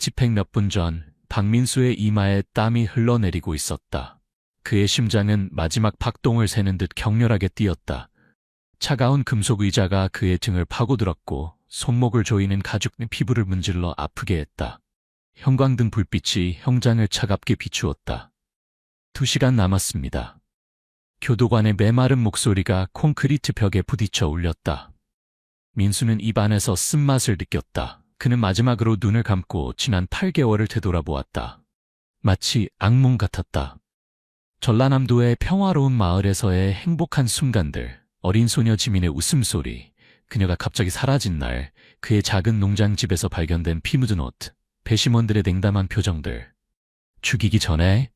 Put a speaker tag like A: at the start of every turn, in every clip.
A: 집행 몇 분 전 박민수의 이마에 땀이 흘러내리고 있었다. 그의 심장은 마지막 박동을 세는 듯 격렬하게 뛰었다. 차가운 금속 의자가 그의 등을 파고들었고 손목을 조이는 가죽 피부를 문질러 아프게 했다. 형광등 불빛이 형장을 차갑게 비추었다. 2시간 남았습니다. 교도관의 메마른 목소리가 콘크리트 벽에 부딪혀 울렸다. 민수는 입 안에서 쓴맛을 느꼈다. 그는 마지막으로 눈을 감고 지난 8개월을 되돌아보았다. 마치 악몽 같았다. 전라남도의 평화로운 마을에서의 행복한 순간들, 어린 소녀 지민의 웃음소리, 그녀가 갑자기 사라진 날, 그의 작은 농장집에서 발견된 피 묻은 옷, 배심원들의 냉담한 표정들. 죽이기 전에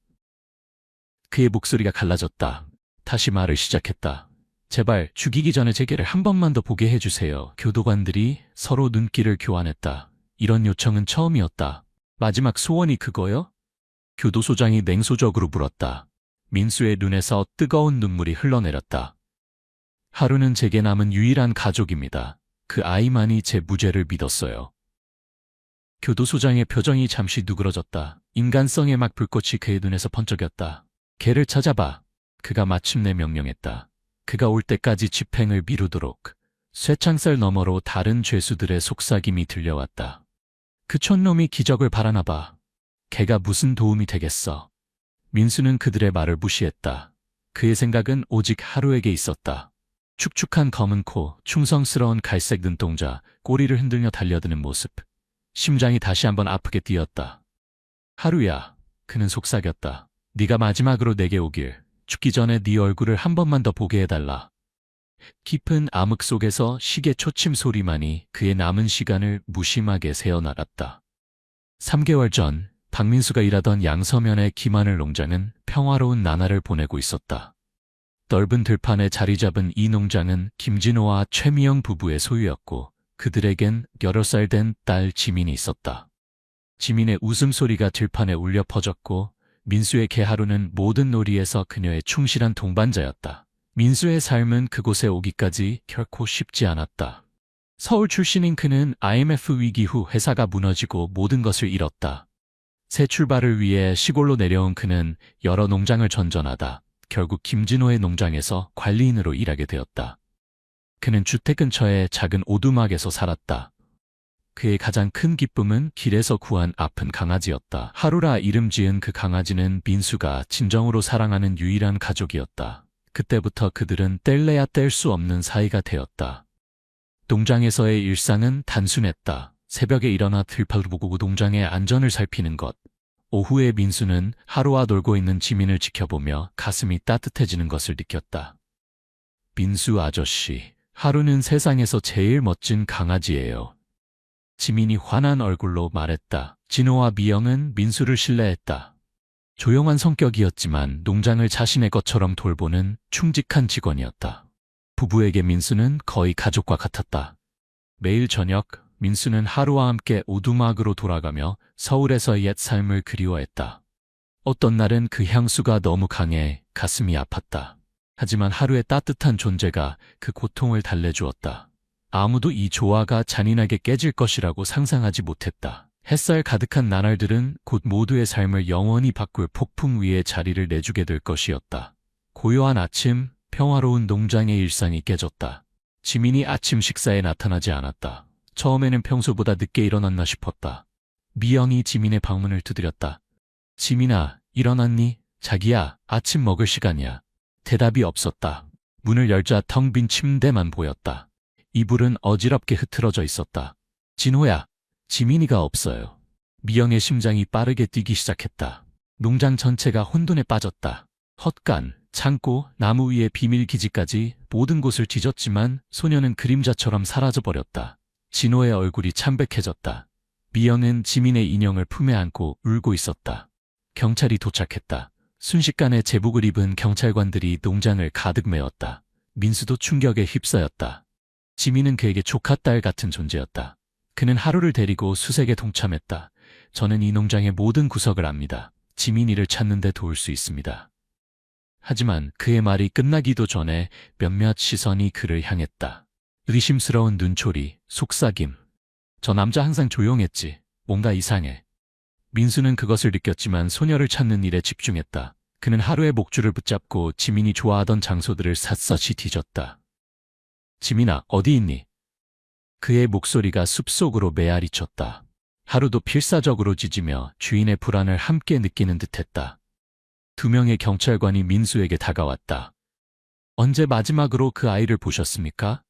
A: 그의 목소리가 갈라졌다. 다시 말을 시작했다. 제발 죽이기 전에 제게를 한 번만 더 보게 해주세요. 교도관들이 서로 눈길을 교환했다. 이런 요청은 처음이었다. 마지막 소원이 그거요? 교도소장이 냉소적으로 물었다. 민수의 눈에서 뜨거운 눈물이 흘러내렸다. 하루는 제게 남은 유일한 가족입니다. 그 아이만이 제 무죄를 믿었어요. 교도소장의 표정이 잠시 누그러졌다. 인간성의 막 불꽃이 그의 눈에서 번쩍였다. 걔를 찾아봐. 그가 마침내 명령했다. 그가 올 때까지 집행을 미루도록. 쇠창살 너머로 다른 죄수들의 속삭임이 들려왔다. 그 촌놈이 기적을 바라나 봐. 걔가 무슨 도움이 되겠어. 민수는 그들의 말을 무시했다. 그의 생각은 오직 하루에게 있었다. 축축한 검은 코, 충성스러운 갈색 눈동자, 꼬리를 흔들며 달려드는 모습. 심장이 다시 한번 아프게 뛰었다. 하루야, 그는 속삭였다. 네가 마지막으로 내게 오길. 죽기 전에 네 얼굴을 한 번만 더 보게 해달라. 깊은 암흑 속에서 시계 초침 소리만이 그의 남은 시간을 무심하게 새어나갔다. 3개월 전 박민수가 일하던 양서면의 김하늘 농장은 평화로운 나날을 보내고 있었다. 넓은 들판에 자리 잡은 이 농장은 김진호와 최미영 부부의 소유였고 그들에겐 여러 살 된 딸 지민이 있었다. 지민의 웃음소리가 들판에 울려 퍼졌고 민수의 개 하루는 모든 놀이에서 그녀의 충실한 동반자였다. 민수의 삶은 그곳에 오기까지 결코 쉽지 않았다. 서울 출신인 그는 IMF 위기 후 회사가 무너지고 모든 것을 잃었다. 새 출발을 위해 시골로 내려온 그는 여러 농장을 전전하다 결국 김진호의 농장에서 관리인으로 일하게 되었다. 그는 주택 근처의 작은 오두막에서 살았다. 그의 가장 큰 기쁨은 길에서 구한 아픈 강아지였다. 하루라 이름 지은 그 강아지는 민수가 진정으로 사랑하는 유일한 가족이었다. 그때부터 그들은 뗄래야 뗄 수 없는 사이가 되었다. 농장에서의 일상은 단순했다. 새벽에 일어나 들판을 보고 농장의 안전을 살피는 것. 오후에 민수는 하루와 놀고 있는 지민을 지켜보며 가슴이 따뜻해지는 것을 느꼈다. 민수 아저씨, 하루는 세상에서 제일 멋진 강아지예요. 지민이 환한 얼굴로 말했다. 진호와 미영은 민수를 신뢰했다. 조용한 성격이었지만 농장을 자신의 것처럼 돌보는 충직한 직원이었다. 부부에게 민수는 거의 가족과 같았다. 매일 저녁 민수는 하루와 함께 오두막으로 돌아가며 서울에서 옛 삶을 그리워했다. 어떤 날은 그 향수가 너무 강해 가슴이 아팠다. 하지만 하루의 따뜻한 존재가 그 고통을 달래주었다. 아무도 이 조화가 잔인하게 깨질 것이라고 상상하지 못했다. 햇살 가득한 나날들은 곧 모두의 삶을 영원히 바꿀 폭풍 위에 자리를 내주게 될 것이었다. 고요한 아침, 평화로운 농장의 일상이 깨졌다. 지민이 아침 식사에 나타나지 않았다. 처음에는 평소보다 늦게 일어났나 싶었다. 미영이 지민의 방문을 두드렸다. 지민아, 일어났니? 자기야, 아침 먹을 시간이야. 대답이 없었다. 문을 열자 텅 빈 침대만 보였다. 이불은 어지럽게 흐트러져 있었다. 진호야, 지민이가 없어요. 미영의 심장이 빠르게 뛰기 시작했다. 농장 전체가 혼돈에 빠졌다. 헛간, 창고, 나무 위의 비밀 기지까지 모든 곳을 뒤졌지만 소녀는 그림자처럼 사라져버렸다. 진호의 얼굴이 참백해졌다. 미영은 지민의 인형을 품에 안고 울고 있었다. 경찰이 도착했다. 순식간에 제복을 입은 경찰관들이 농장을 가득 메웠다. 민수도 충격에 휩싸였다. 지민은 그에게 조카딸 같은 존재였다. 그는 하루를 데리고 수색에 동참했다. 저는 이 농장의 모든 구석을 압니다. 지민이를 찾는 데 도울 수 있습니다. 하지만 그의 말이 끝나기도 전에 몇몇 시선이 그를 향했다. 의심스러운 눈초리, 속삭임. 저 남자 항상 조용했지. 뭔가 이상해. 민수는 그것을 느꼈지만 소녀를 찾는 일에 집중했다. 그는 하루의 목줄을 붙잡고 지민이 좋아하던 장소들을 샅샅이 뒤졌다. 지민아, 어디 있니? 그의 목소리가 숲속으로 메아리쳤다. 하루도 필사적으로 짖으며 주인의 불안을 함께 느끼는 듯했다. 2명의 경찰관이 민수에게 다가왔다. 언제 마지막으로 그 아이를 보셨습니까?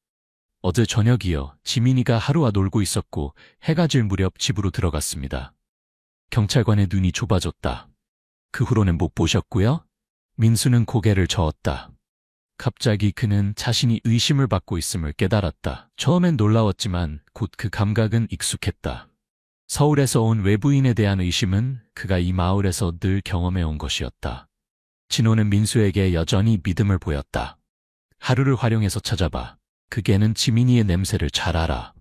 A: 어제 저녁이요. 지민이가 하루와 놀고 있었고 해가 질 무렵 집으로 들어갔습니다. 경찰관의 눈이 좁아졌다. 그 후로는 못 보셨고요? 민수는 고개를 저었다. 갑자기 그는 자신이 의심을 받고 있음을 깨달았다. 처음엔 놀라웠지만 곧 그 감각은 익숙했다. 서울에서 온 외부인에 대한 의심은 그가 이 마을에서 늘 경험해온 것이었다. 진호는 민수에게 여전히 믿음을 보였다. 하루를 활용해서 찾아봐. 그 개는 지민이의 냄새를 잘 알아.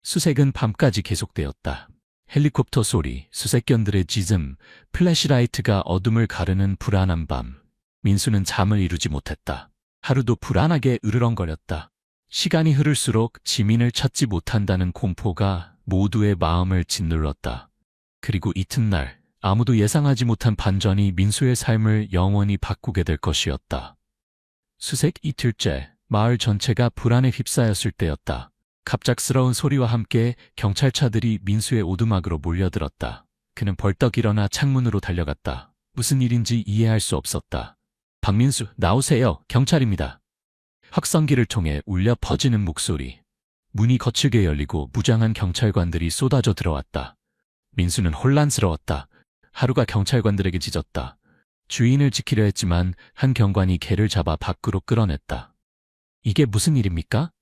A: 수색은 밤까지 계속되었다. 헬리콥터 소리, 수색견들의 짖음, 플래시라이트가 어둠을 가르는 불안한 밤. 민수는 잠을 이루지 못했다. 하루도 불안하게 으르렁거렸다. 시간이 흐를수록 지민을 찾지 못한다는 공포가 모두의 마음을 짓눌렀다. 그리고 이튿날 아무도 예상하지 못한 반전이 민수의 삶을 영원히 바꾸게 될 것이었다. 수색 이틀째, 마을 전체가 불안에 휩싸였을 때였다. 갑작스러운 소리와 함께 경찰차들이 민수의 오두막으로 몰려들었다. 그는 벌떡 일어나 창문으로 달려갔다. 무슨 일인지 이해할 수 없었다. 박민수, 나오세요. 경찰입니다. 확성기를 통해 울려 퍼지는 목소리. 문이 거칠게 열리고 무장한 경찰관들이 쏟아져 들어왔다. 민수는 혼란스러웠다. 하루가 경찰관들에게 짖었다. 주인을 지키려 했지만 한 경관이 개를 잡아 밖으로 끌어냈다. 이게 무슨 일입니까?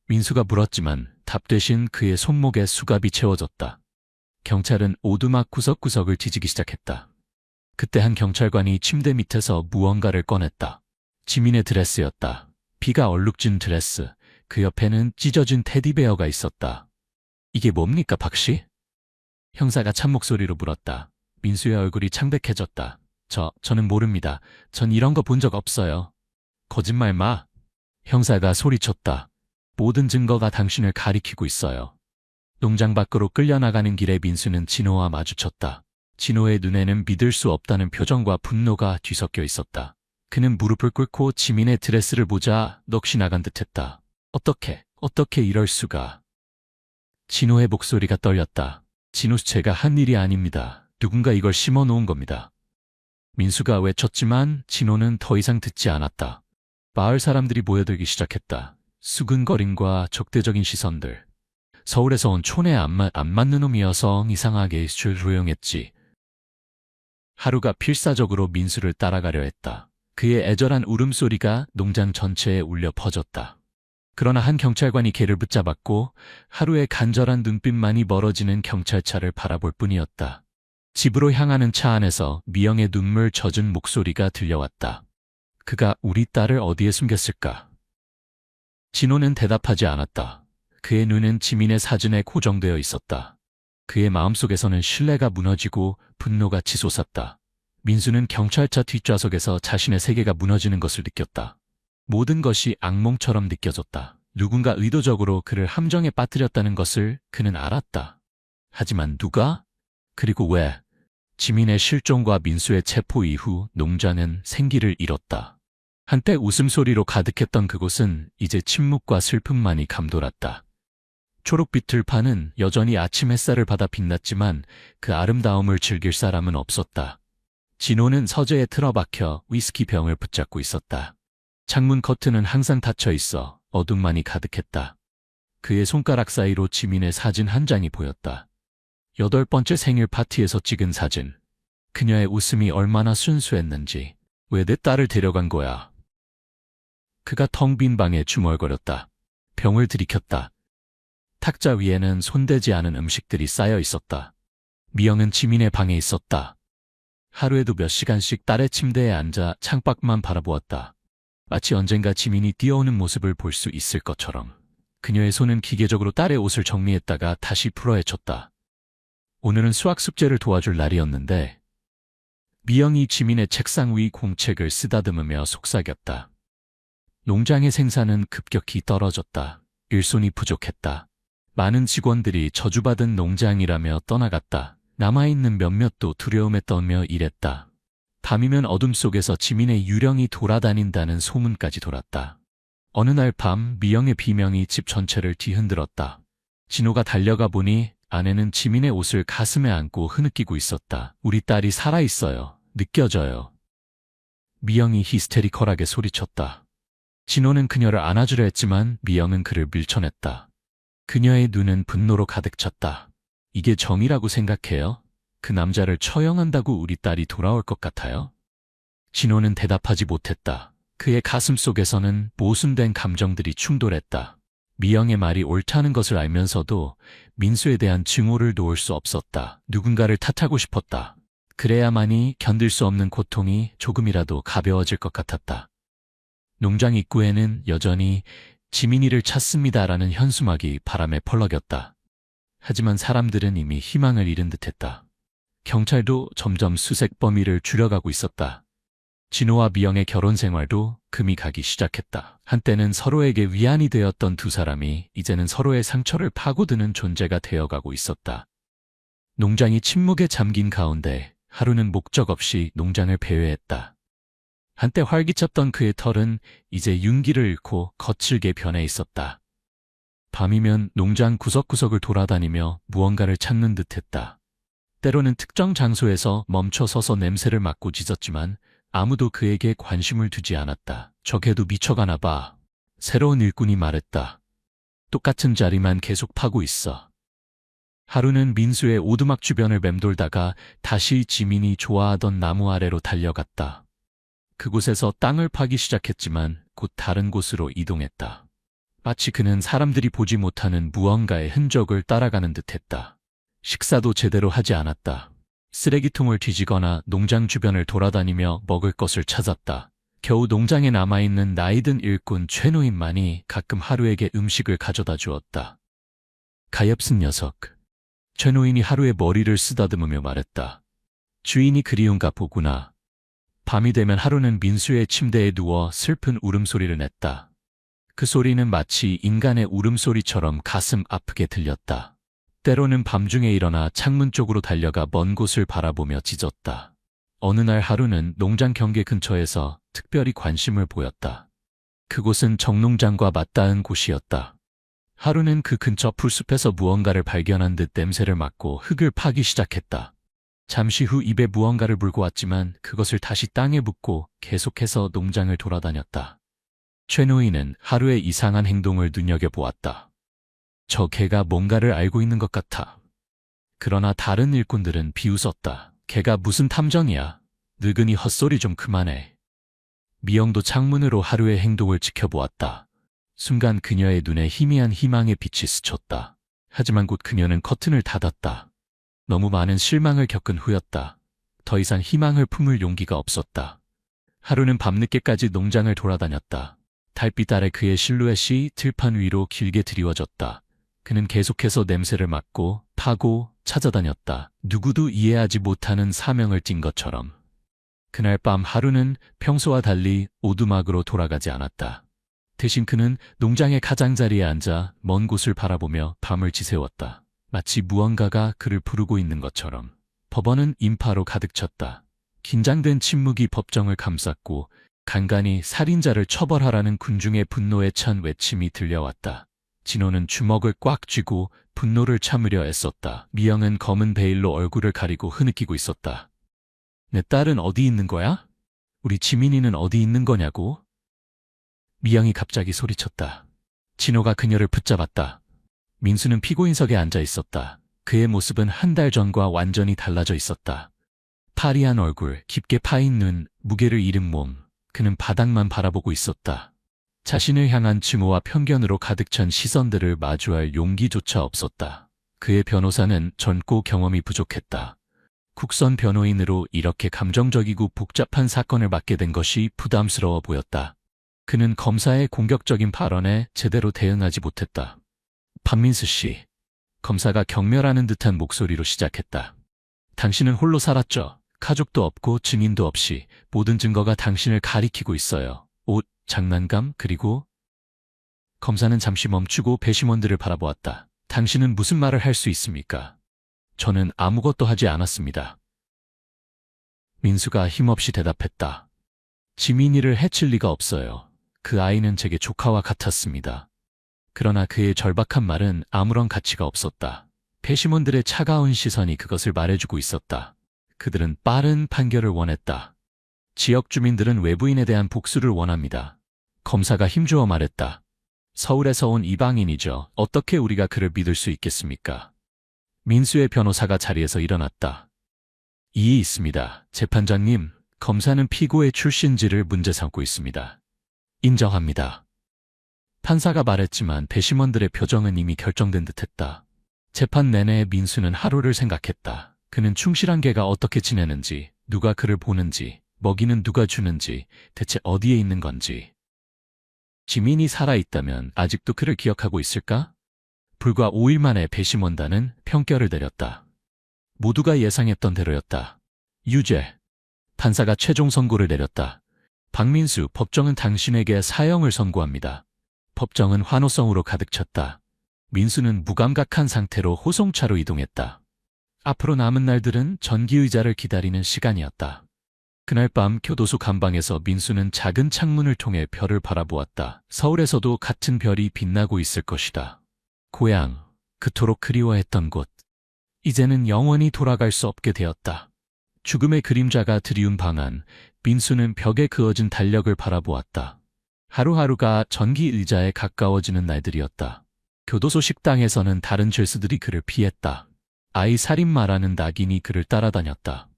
A: 민수가 물었지만 답 대신 그의 손목에 수갑이 채워졌다. 경찰은 오두막 구석구석을 뒤지기 시작했다. 그때 한 경찰관이 침대 밑에서 무언가를 꺼냈다. 지민의 드레스였다. 비가 얼룩진 드레스. 그 옆에는 찢어진 테디베어가 있었다. 이게 뭡니까, 박씨? 형사가 찬 목소리로 물었다. 민수의 얼굴이 창백해졌다. 저는 모릅니다. 전 이런 거 본 적 없어요. 거짓말 마. 형사가 소리쳤다. 모든 증거가 당신을 가리키고 있어요. 농장 밖으로 끌려나가는 길에 민수는 진호와 마주쳤다. 진호의 눈에는 믿을 수 없다는 표정과 분노가 뒤섞여 있었다. 그는 무릎을 꿇고 지민의 드레스를 보자 넋이 나간 듯했다. 어떻게 이럴 수가. 진호의 목소리가 떨렸다. 진호, 제가 한 일이 아닙니다. 누군가 이걸 심어놓은 겁니다. 민수가 외쳤지만 진호는 더 이상 듣지 않았다. 마을 사람들이 모여들기 시작했다. 수근거림과 적대적인 시선들. 서울에서 온 촌에 안 맞는 놈이어서 이상하게 조용했지. 하루가 필사적으로 민수를 따라가려 했다. 그의 애절한 울음소리가 농장 전체에 울려 퍼졌다. 그러나 한 경찰관이 개를 붙잡았고 하루의 간절한 눈빛만이 멀어지는 경찰차를 바라볼 뿐이었다. 집으로 향하는 차 안에서 미영의 눈물 젖은 목소리가 들려왔다. 그가 우리 딸을 어디에 숨겼을까? 진호는 대답하지 않았다. 그의 눈은 지민의 사진에 고정되어 있었다. 그의 마음속에서는 신뢰가 무너지고 분노가 치솟았다. 민수는 경찰차 뒷좌석에서 자신의 세계가 무너지는 것을 느꼈다. 모든 것이 악몽처럼 느껴졌다. 누군가 의도적으로 그를 함정에 빠뜨렸다는 것을 그는 알았다. 하지만 누가? 그리고 왜? 지민의 실종과 민수의 체포 이후 농장은 생기를 잃었다. 한때 웃음소리로 가득했던 그곳은 이제 침묵과 슬픔만이 감돌았다. 초록빛 들판은 여전히 아침 햇살을 받아 빛났지만 그 아름다움을 즐길 사람은 없었다. 진호는 서재에 틀어박혀 위스키 병을 붙잡고 있었다. 창문 커튼은 항상 닫혀 있어 어둠만이 가득했다. 그의 손가락 사이로 지민의 사진 한 장이 보였다. 8번째 생일 파티에서 찍은 사진. 그녀의 웃음이 얼마나 순수했는지. 왜 내 딸을 데려간 거야? 그가 텅 빈 방에 중얼거렸다. 병을 들이켰다. 탁자 위에는 손대지 않은 음식들이 쌓여 있었다. 미영은 지민의 방에 있었다. 하루에도 몇 시간씩 딸의 침대에 앉아 창밖만 바라보았다. 마치 언젠가 지민이 뛰어오는 모습을 볼 수 있을 것처럼. 그녀의 손은 기계적으로 딸의 옷을 정리했다가 다시 풀어헤쳤다. 오늘은 수학 숙제를 도와줄 날이었는데 미영이 지민의 책상 위 공책을 쓰다듬으며 속삭였다. 농장의 생산은 급격히 떨어졌다. 일손이 부족했다. 많은 직원들이 저주받은 농장이라며 떠나갔다. 남아있는 몇몇도 두려움에 떨며 일했다. 밤이면 어둠 속에서 지민의 유령이 돌아다닌다는 소문까지 돌았다. 어느 날 밤 미영의 비명이 집 전체를 뒤흔들었다. 진호가 달려가 보니 아내는 지민의 옷을 가슴에 안고 흐느끼고 있었다. 우리 딸이 살아있어요. 느껴져요. 미영이 히스테리컬하게 소리쳤다. 진호는 그녀를 안아주려 했지만 미영은 그를 밀쳐냈다. 그녀의 눈은 분노로 가득 찼다. 이게 정의라고 생각해요? 그 남자를 처형한다고 우리 딸이 돌아올 것 같아요? 진호는 대답하지 못했다. 그의 가슴 속에서는 모순된 감정들이 충돌했다. 미영의 말이 옳다는 것을 알면서도 민수에 대한 증오를 놓을 수 없었다. 누군가를 탓하고 싶었다. 그래야만이 견딜 수 없는 고통이 조금이라도 가벼워질 것 같았다. 농장 입구에는 여전히 지민이를 찾습니다라는 현수막이 바람에 펄럭였다. 하지만 사람들은 이미 희망을 잃은 듯했다. 경찰도 점점 수색 범위를 줄여가고 있었다. 진호와 미영의 결혼 생활도 금이 가기 시작했다. 한때는 서로에게 위안이 되었던 두 사람이 이제는 서로의 상처를 파고드는 존재가 되어가고 있었다. 농장이 침묵에 잠긴 가운데 하루는 목적 없이 농장을 배회했다. 한때 활기찼던 그의 털은 이제 윤기를 잃고 거칠게 변해 있었다. 밤이면 농장 구석구석을 돌아다니며 무언가를 찾는 듯했다. 때로는 특정 장소에서 멈춰 서서 냄새를 맡고 짖었지만 아무도 그에게 관심을 두지 않았다. 저게도 미쳐가나 봐. 새로운 일꾼이 말했다. 똑같은 자리만 계속 파고 있어. 하루는 민수의 오두막 주변을 맴돌다가 다시 지민이 좋아하던 나무 아래로 달려갔다. 그곳에서 땅을 파기 시작했지만 곧 다른 곳으로 이동했다. 마치 그는 사람들이 보지 못하는 무언가의 흔적을 따라가는 듯했다. 식사도 제대로 하지 않았다. 쓰레기통을 뒤지거나 농장 주변을 돌아다니며 먹을 것을 찾았다. 겨우 농장에 남아있는 나이든 일꾼 최노인만이 가끔 하루에게 음식을 가져다 주었다. 가엾은 녀석. 최노인이 하루에 머리를 쓰다듬으며 말했다. 주인이 그리운가 보구나. 밤이 되면 하루는 민수의 침대에 누워 슬픈 울음소리를 냈다. 그 소리는 마치 인간의 울음소리처럼 가슴 아프게 들렸다. 때로는 밤중에 일어나 창문 쪽으로 달려가 먼 곳을 바라보며 짖었다. 어느 날 하루는 농장 경계 근처에서 특별히 관심을 보였다. 그곳은 정농장과 맞닿은 곳이었다. 하루는 그 근처 풀숲에서 무언가를 발견한 듯 냄새를 맡고 흙을 파기 시작했다. 잠시 후 입에 무언가를 물고 왔지만 그것을 다시 땅에 붓고 계속해서 농장을 돌아다녔다. 최노인은 하루의 이상한 행동을 눈여겨보았다. 저 개가 뭔가를 알고 있는 것 같아. 그러나 다른 일꾼들은 비웃었다. 개가 무슨 탐정이야. 늙은이 헛소리 좀 그만해. 미영도 창문으로 하루의 행동을 지켜보았다. 순간 그녀의 눈에 희미한 희망의 빛이 스쳤다. 하지만 곧 그녀는 커튼을 닫았다. 너무 많은 실망을 겪은 후였다. 더 이상 희망을 품을 용기가 없었다. 하루는 밤늦게까지 농장을 돌아다녔다. 달빛 아래 그의 실루엣이 들판 위로 길게 드리워졌다. 그는 계속해서 냄새를 맡고 파고 찾아다녔다. 누구도 이해하지 못하는 사명을 띈 것처럼. 그날 밤 하루는 평소와 달리 오두막으로 돌아가지 않았다. 대신 그는 농장의 가장자리에 앉아 먼 곳을 바라보며 밤을 지새웠다. 마치 무언가가 그를 부르고 있는 것처럼. 법원은 인파로 가득 찼다. 긴장된 침묵이 법정을 감쌌고 간간히 살인자를 처벌하라는 군중의 분노에 찬 외침이 들려왔다. 진호는 주먹을 꽉 쥐고 분노를 참으려 애썼다. 미영은 검은 베일로 얼굴을 가리고 흐느끼고 있었다. 내 딸은 어디 있는 거야? 우리 지민이는 어디 있는 거냐고? 미영이 갑자기 소리쳤다. 진호가 그녀를 붙잡았다. 민수는 피고인석에 앉아 있었다. 그의 모습은 한 달 전과 완전히 달라져 있었다. 파리한 얼굴, 깊게 파인 눈, 무게를 잃은 몸. 그는 바닥만 바라보고 있었다. 자신을 향한 증오와 편견으로 가득 찬 시선들을 마주할 용기조차 없었다. 그의 변호사는 젊고 경험이 부족했다. 국선 변호인으로 이렇게 감정적이고 복잡한 사건을 맡게 된 것이 부담스러워 보였다. 그는 검사의 공격적인 발언에 제대로 대응하지 못했다. 박민수 씨, 검사가 경멸하는 듯한 목소리로 시작했다. 당신은 홀로 살았죠. 가족도 없고 증인도 없이 모든 증거가 당신을 가리키고 있어요. 옷, 장난감, 그리고 검사는 잠시 멈추고 배심원들을 바라보았다. 당신은 무슨 말을 할 수 있습니까? 저는 아무것도 하지 않았습니다. 민수가 힘없이 대답했다. 지민이를 해칠 리가 없어요. 그 아이는 제게 조카와 같았습니다. 그러나 그의 절박한 말은 아무런 가치가 없었다. 배심원들의 차가운 시선이 그것을 말해주고 있었다. 그들은 빠른 판결을 원했다. 지역 주민들은 외부인에 대한 복수를 원합니다. 검사가 힘주어 말했다. 서울에서 온 이방인이죠. 어떻게 우리가 그를 믿을 수 있겠습니까? 민수의 변호사가 자리에서 일어났다. 이의 있습니다. 재판장님, 검사는 피고의 출신지를 문제 삼고 있습니다. 인정합니다. 판사가 말했지만 배심원들의 표정은 이미 결정된 듯했다. 재판 내내 민수는 하루를 생각했다. 그는 충실한 개가 어떻게 지내는지, 누가 그를 보는지, 먹이는 누가 주는지, 대체 어디에 있는 건지. 지민이 살아있다면 아직도 그를 기억하고 있을까? 불과 5일 만에 배심원단은 평결을 내렸다. 모두가 예상했던 대로였다. 유죄. 판사가 최종 선고를 내렸다. 박민수, 법정은 당신에게 사형을 선고합니다. 법정은 환호성으로 가득 찼다. 민수는 무감각한 상태로 호송차로 이동했다. 앞으로 남은 날들은 전기의자를 기다리는 시간이었다. 그날 밤 교도소 감방에서 민수는 작은 창문을 통해 별을 바라보았다. 서울에서도 같은 별이 빛나고 있을 것이다. 고향, 그토록 그리워했던 곳. 이제는 영원히 돌아갈 수 없게 되었다. 죽음의 그림자가 드리운 방 안, 민수는 벽에 그어진 달력을 바라보았다. 하루하루가 전기의자에 가까워지는 날들이었다. 교도소 식당에서는 다른 죄수들이 그를 피했다. 아이 살인마라는 낙인이 그를 따라다녔다.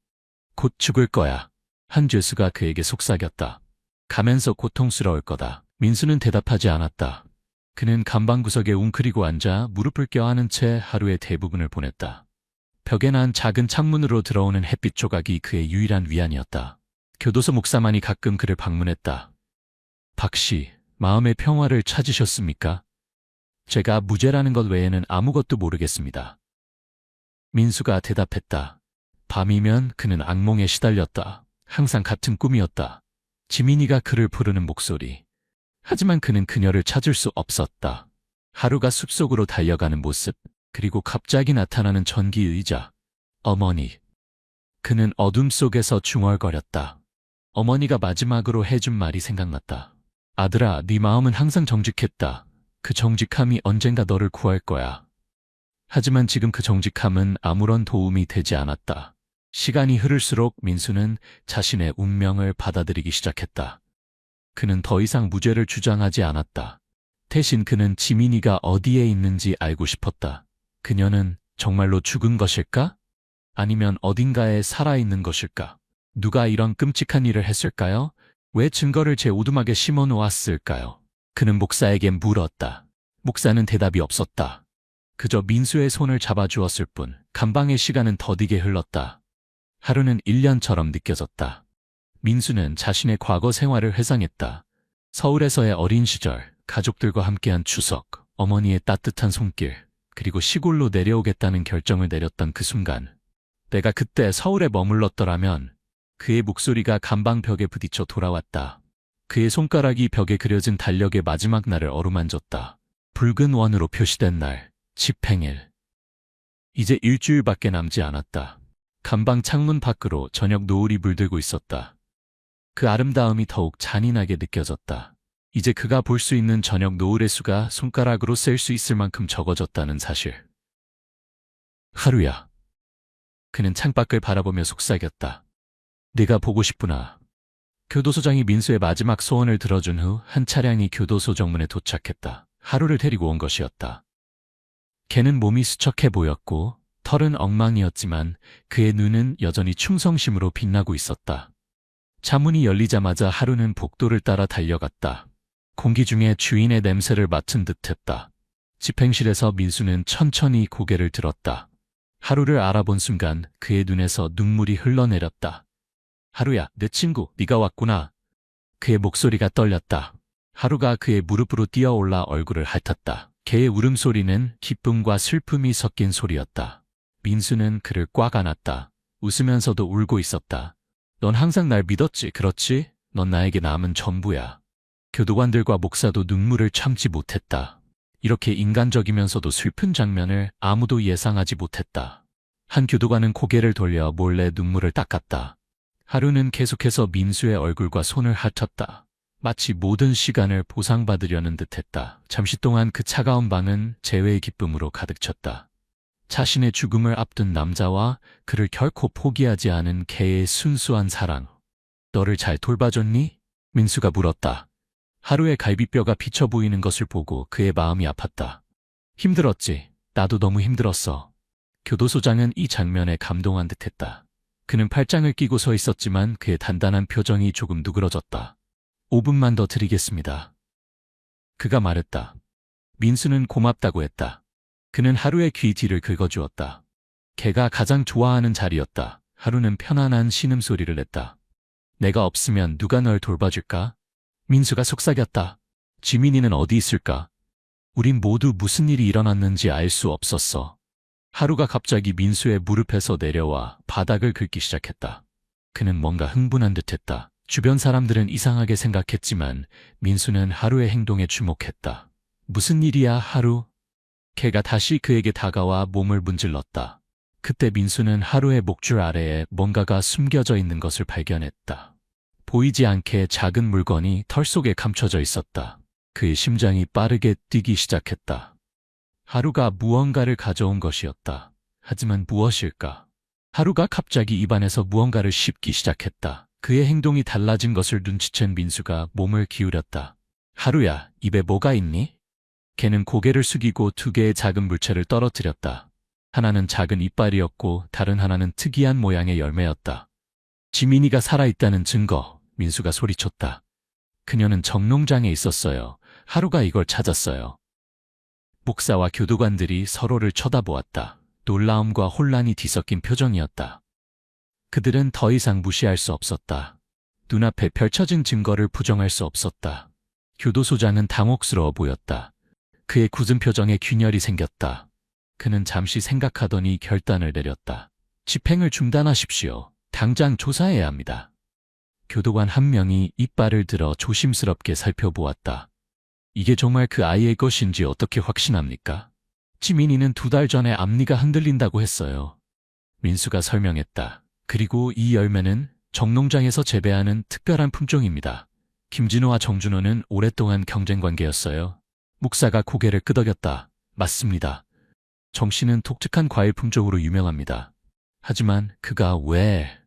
A: 곧 죽을 거야. 한 죄수가 그에게 속삭였다. 가면서 고통스러울 거다. 민수는 대답하지 않았다. 그는 감방 구석에 웅크리고 앉아 무릎을 껴안은 채 하루의 대부분을 보냈다. 벽에 난 작은 창문으로 들어오는 햇빛 조각이 그의 유일한 위안이었다. 교도소 목사만이 가끔 그를 방문했다. 박 씨, 마음의 평화를 찾으셨습니까? 제가 무죄라는 것 외에는 아무것도 모르겠습니다. 민수가 대답했다. 밤이면 그는 악몽에 시달렸다. 항상 같은 꿈이었다. 지민이가 그를 부르는 목소리. 하지만 그는 그녀를 찾을 수 없었다. 하루가 숲속으로 달려가는 모습, 그리고 갑자기 나타나는 전기의자. 어머니. 그는 어둠 속에서 중얼거렸다. 어머니가 마지막으로 해준 말이 생각났다. 아들아, 네 마음은 항상 정직했다. 그 정직함이 언젠가 너를 구할 거야. 하지만 지금 그 정직함은 아무런 도움이 되지 않았다. 시간이 흐를수록 민수는 자신의 운명을 받아들이기 시작했다. 그는 더 이상 무죄를 주장하지 않았다. 대신 그는 지민이가 어디에 있는지 알고 싶었다. 그녀는 정말로 죽은 것일까? 아니면 어딘가에 살아있는 것일까? 누가 이런 끔찍한 일을 했을까요? 왜 증거를 제 오두막에 심어 놓았을까요? 그는 목사에게 물었다. 목사는 대답이 없었다. 그저 민수의 손을 잡아주었을 뿐. 감방의 시간은 더디게 흘렀다. 하루는 1년처럼 느껴졌다. 민수는 자신의 과거 생활을 회상했다. 서울에서의 어린 시절, 가족들과 함께한 추석, 어머니의 따뜻한 손길, 그리고 시골로 내려오겠다는 결정을 내렸던 그 순간. 내가 그때 서울에 머물렀더라면. 그의 목소리가 감방벽에 부딪혀 돌아왔다. 그의 손가락이 벽에 그려진 달력의 마지막 날을 어루만졌다. 붉은 원으로 표시된 날, 집행일. 이제 일주일밖에 남지 않았다. 감방 창문 밖으로 저녁 노을이 물들고 있었다. 그 아름다움이 더욱 잔인하게 느껴졌다. 이제 그가 볼 수 있는 저녁 노을의 수가 손가락으로 셀 수 있을 만큼 적어졌다는 사실. 하루야. 그는 창밖을 바라보며 속삭였다. 네가 보고 싶구나. 교도소장이 민수의 마지막 소원을 들어준 후 한 차량이 교도소 정문에 도착했다. 하루를 데리고 온 것이었다. 걔는 몸이 수척해 보였고 털은 엉망이었지만 그의 눈은 여전히 충성심으로 빛나고 있었다. 차문이 열리자마자 하루는 복도를 따라 달려갔다. 공기 중에 주인의 냄새를 맡은 듯했다. 집행실에서 민수는 천천히 고개를 들었다. 하루를 알아본 순간 그의 눈에서 눈물이 흘러내렸다. 하루야, 내 친구, 네가 왔구나. 그의 목소리가 떨렸다. 하루가 그의 무릎으로 뛰어올라 얼굴을 핥았다. 걔의 울음소리는 기쁨과 슬픔이 섞인 소리였다. 민수는 그를 꽉 안았다. 웃으면서도 울고 있었다. 넌 항상 날 믿었지, 그렇지? 넌 나에게 남은 전부야. 교도관들과 목사도 눈물을 참지 못했다. 이렇게 인간적이면서도 슬픈 장면을 아무도 예상하지 못했다. 한 교도관은 고개를 돌려 몰래 눈물을 닦았다. 하루는 계속해서 민수의 얼굴과 손을 핥았다. 마치 모든 시간을 보상받으려는 듯했다. 잠시 동안 그 차가운 방은 재회의 기쁨으로 가득 찼다. 자신의 죽음을 앞둔 남자와 그를 결코 포기하지 않은 걔의 순수한 사랑. 너를 잘 돌봐줬니? 민수가 물었다. 하루의 갈비뼈가 비쳐 보이는 것을 보고 그의 마음이 아팠다. 힘들었지. 나도 너무 힘들었어. 교도소장은 이 장면에 감동한 듯했다. 그는 팔짱을 끼고 서 있었지만 그의 단단한 표정이 조금 누그러졌다. 5분만 더 드리겠습니다. 그가 말했다. 민수는 고맙다고 했다. 그는 하루의 귀 뒤를 긁어주었다. 걔가 가장 좋아하는 자리였다. 하루는 편안한 신음소리를 냈다. 내가 없으면 누가 널 돌봐줄까? 민수가 속삭였다. 지민이는 어디 있을까? 우린 모두 무슨 일이 일어났는지 알 수 없었어. 하루가 갑자기 민수의 무릎에서 내려와 바닥을 긁기 시작했다. 그는 뭔가 흥분한 듯했다. 주변 사람들은 이상하게 생각했지만 민수는 하루의 행동에 주목했다. 무슨 일이야, 하루? 걔가 다시 그에게 다가와 몸을 문질렀다. 그때 민수는 하루의 목줄 아래에 뭔가가 숨겨져 있는 것을 발견했다. 보이지 않게 작은 물건이 털 속에 감춰져 있었다. 그의 심장이 빠르게 뛰기 시작했다. 하루가 무언가를 가져온 것이었다. 하지만 무엇일까? 하루가 갑자기 입안에서 무언가를 씹기 시작했다. 그의 행동이 달라진 것을 눈치챈 민수가 몸을 기울였다. 하루야, 입에 뭐가 있니? 걔는 고개를 숙이고 2개의 작은 물체를 떨어뜨렸다. 하나는 작은 이빨이었고 다른 하나는 특이한 모양의 열매였다. 지민이가 살아있다는 증거, 민수가 소리쳤다. 그녀는 정농장에 있었어요. 하루가 이걸 찾았어요. 목사와 교도관들이 서로를 쳐다보았다. 놀라움과 혼란이 뒤섞인 표정이었다. 그들은 더 이상 무시할 수 없었다. 눈앞에 펼쳐진 증거를 부정할 수 없었다. 교도소장은 당혹스러워 보였다. 그의 굳은 표정에 균열이 생겼다. 그는 잠시 생각하더니 결단을 내렸다. 집행을 중단하십시오. 당장 조사해야 합니다. 교도관 한 명이 이빨을 들어 조심스럽게 살펴보았다. 이게 정말 그 아이의 것인지 어떻게 확신합니까? 지민이는 2달 전에 앞니가 흔들린다고 했어요. 민수가 설명했다. 그리고 이 열매는 정농장에서 재배하는 특별한 품종입니다. 김진호와 정준호는 오랫동안 경쟁관계였어요. 목사가 고개를 끄덕였다. 맞습니다. 정 씨는 독특한 과일 품종으로 유명합니다. 하지만 그가 왜...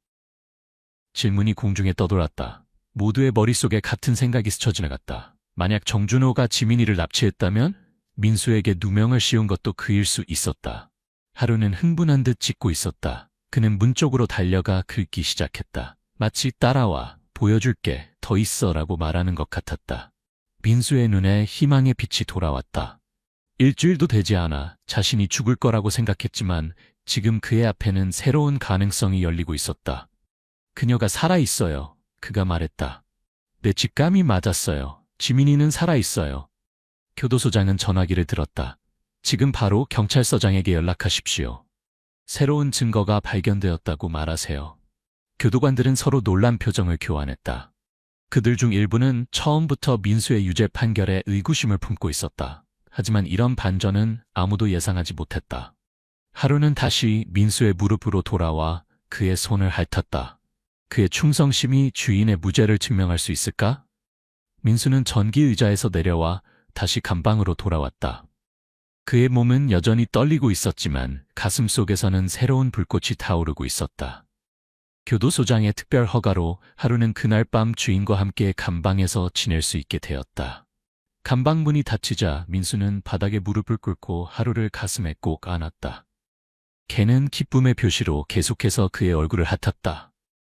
A: 질문이 공중에 떠돌았다. 모두의 머릿속에 같은 생각이 스쳐 지나갔다. 만약 정준호가 지민이를 납치했다면 민수에게 누명을 씌운 것도 그일 수 있었다. 하루는 흥분한 듯 짖고 있었다. 그는 문 쪽으로 달려가 긁기 시작했다. 마치 따라와, 보여줄게, 더 있어 라고 말하는 것 같았다. 민수의 눈에 희망의 빛이 돌아왔다. 일주일도 되지 않아 자신이 죽을 거라고 생각했지만 지금 그의 앞에는 새로운 가능성이 열리고 있었다. 그녀가 살아있어요. 그가 말했다. 내 직감이 맞았어요. 지민이는 살아있어요. 교도소장은 전화기를 들었다. 지금 바로 경찰서장에게 연락하십시오. 새로운 증거가 발견되었다고 말하세요. 교도관들은 서로 놀란 표정을 교환했다. 그들 중 일부는 처음부터 민수의 유죄 판결에 의구심을 품고 있었다. 하지만 이런 반전은 아무도 예상하지 못했다. 하루는 다시 민수의 무릎으로 돌아와 그의 손을 핥았다. 그의 충성심이 주인의 무죄를 증명할 수 있을까? 민수는 전기 의자에서 내려와 다시 감방으로 돌아왔다. 그의 몸은 여전히 떨리고 있었지만 가슴 속에서는 새로운 불꽃이 타오르고 있었다. 교도소장의 특별 허가로 하루는 그날 밤 주인과 함께 감방에서 지낼 수 있게 되었다. 감방문이 닫히자 민수는 바닥에 무릎을 꿇고 하루를 가슴에 꼭 안았다. 걔는 기쁨의 표시로 계속해서 그의 얼굴을 핥았다.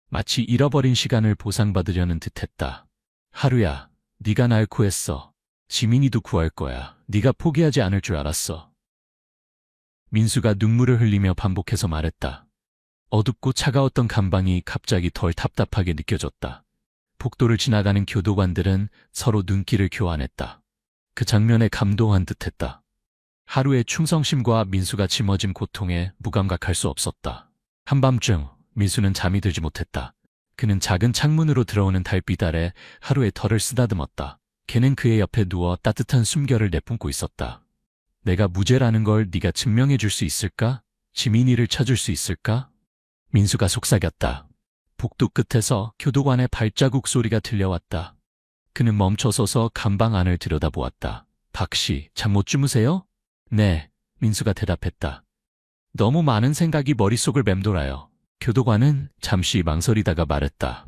A: 마치 잃어버린 시간을 보상받으려는 듯했다. 하루야, 네가 날 구했어. 지민이도 구할 거야. 네가 포기하지 않을 줄 알았어. 민수가 눈물을 흘리며 반복해서 말했다. 어둡고 차가웠던 감방이 갑자기 덜 답답하게 느껴졌다. 복도를 지나가는 교도관들은 서로 눈길을 교환했다. 그 장면에 감동한 듯했다. 하루의 충성심과 민수가 짊어진 고통에 무감각할 수 없었다. 한밤중 민수는 잠이 들지 못했다. 그는 작은 창문으로 들어오는 달빛 아래 하루의 털을 쓰다듬었다. 걔는 그의 옆에 누워 따뜻한 숨결을 내뿜고 있었다. 내가 무죄라는 걸 네가 증명해 줄 수 있을까? 지민이를 찾을 수 있을까? 민수가 속삭였다. 복도 끝에서 교도관의 발자국 소리가 들려왔다. 그는 멈춰서서 간방 안을 들여다보았다. 박씨, 잠 못 주무세요? 네, 민수가 대답했다. 너무 많은 생각이 머릿속을 맴돌아요. 교도관은 잠시 망설이다가 말했다.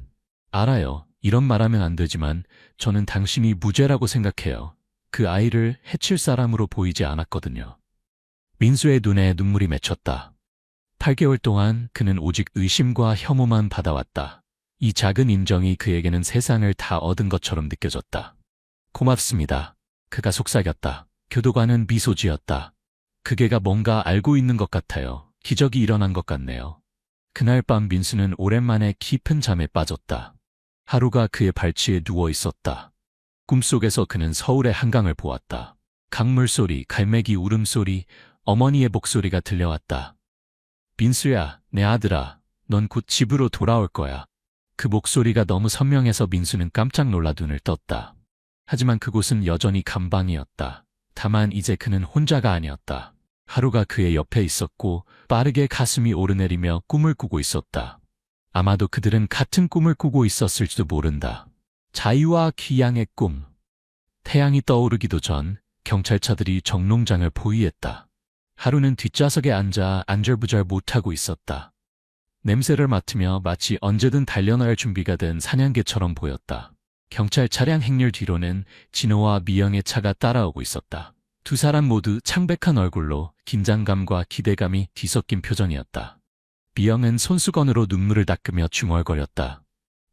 A: 알아요. 이런 말하면 안 되지만 저는 당신이 무죄라고 생각해요. 그 아이를 해칠 사람으로 보이지 않았거든요. 민수의 눈에 눈물이 맺혔다. 8개월 동안 그는 오직 의심과 혐오만 받아왔다. 이 작은 인정이 그에게는 세상을 다 얻은 것처럼 느껴졌다. 고맙습니다. 그가 속삭였다. 교도관은 미소 지었다. 그게가 뭔가 알고 있는 것 같아요. 기적이 일어난 것 같네요. 그날 밤 민수는 오랜만에 깊은 잠에 빠졌다. 하루가 그의 발치에 누워 있었다. 꿈속에서 그는 서울의 한강을 보았다. 강물 소리, 갈매기 울음소리, 어머니의 목소리가 들려왔다. 민수야, 내 아들아, 넌 곧 집으로 돌아올 거야. 그 목소리가 너무 선명해서 민수는 깜짝 놀라 눈을 떴다. 하지만 그곳은 여전히 감방이었다. 다만 이제 그는 혼자가 아니었다. 하루가 그의 옆에 있었고 빠르게 가슴이 오르내리며 꿈을 꾸고 있었다. 아마도 그들은 같은 꿈을 꾸고 있었을지도 모른다. 자유와 귀양의 꿈. 태양이 떠오르기도 전 경찰차들이 정롱장을 포위했다. 하루는 뒷좌석에 앉아 안절부절 못하고 있었다. 냄새를 맡으며 마치 언제든 달려나갈 준비가 된 사냥개처럼 보였다. 경찰 차량 행렬 뒤로는 진호와 미영의 차가 따라오고 있었다. 두 사람 모두 창백한 얼굴로 긴장감과 기대감이 뒤섞인 표정이었다. 미영은 손수건으로 눈물을 닦으며 중얼거렸다.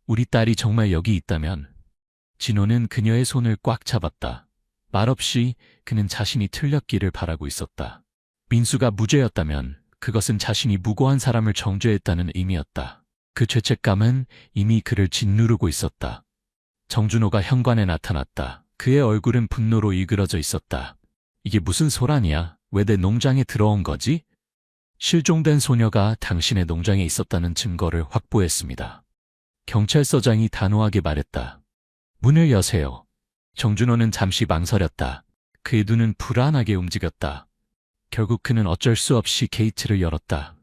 A: 우리 딸이 정말 여기 있다면. 진호는 그녀의 손을 꽉 잡았다. 말없이 그는 자신이 틀렸기를 바라고 있었다. 민수가 무죄였다면 그것은 자신이 무고한 사람을 정죄했다는 의미였다. 그 죄책감은 이미 그를 짓누르고 있었다. 정준호가 현관에 나타났다. 그의 얼굴은 분노로 일그러져 있었다. 이게 무슨 소란이야? 왜 내 농장에 들어온 거지? 실종된 소녀가 당신의 농장에 있었다는 증거를 확보했습니다. 경찰서장이 단호하게 말했다. 문을 여세요. 정준호는 잠시 망설였다. 그의 눈은 불안하게 움직였다. 결국 그는 어쩔 수 없이 게이트를 열었다.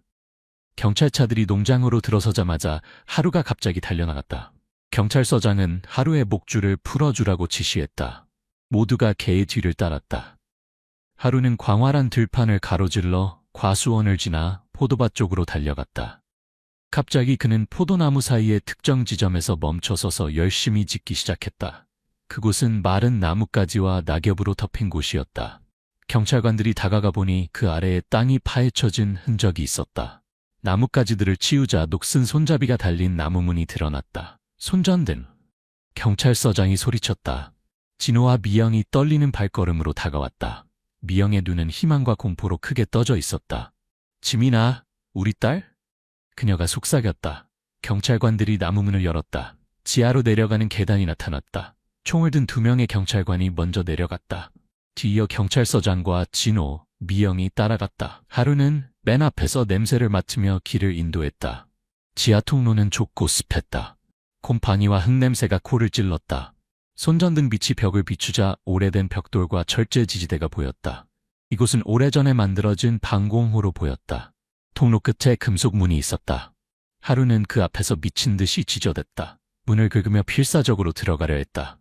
A: 경찰차들이 농장으로 들어서자마자 하루가 갑자기 달려나갔다. 경찰서장은 하루의 목줄을 풀어주라고 지시했다. 모두가 개의 뒤를 따랐다. 하루는 광활한 들판을 가로질러 과수원을 지나 포도밭 쪽으로 달려갔다. 갑자기 그는 포도나무 사이의 특정 지점에서 멈춰서서 열심히 짚기 시작했다. 그곳은 마른 나뭇가지와 낙엽으로 덮인 곳이었다. 경찰관들이 다가가 보니 그 아래에 땅이 파헤쳐진 흔적이 있었다. 나뭇가지들을 치우자 녹슨 손잡이가 달린 나무문이 드러났다. 손전등. 경찰서장이 소리쳤다. 진호와 미영이 떨리는 발걸음으로 다가왔다. 미영의 눈은 희망과 공포로 크게 떠져 있었다. 지민아, 우리 딸? 그녀가 속삭였다. 경찰관들이 나무문을 열었다. 지하로 내려가는 계단이 나타났다. 총을 든 2명의 경찰관이 먼저 내려갔다. 뒤이어 경찰서장과 진호, 미영이 따라갔다. 하루는 맨 앞에서 냄새를 맡으며 길을 인도했다. 지하 통로는 좁고 습했다. 곰팡이와 흙냄새가 코를 찔렀다. 손전등 빛이 벽을 비추자 오래된 벽돌과 철제 지지대가 보였다. 이곳은 오래전에 만들어진 방공호로 보였다. 통로 끝에 금속 문이 있었다. 하루는 그 앞에서 미친 듯이 지저댔다. 문을 긁으며 필사적으로 들어가려 했다.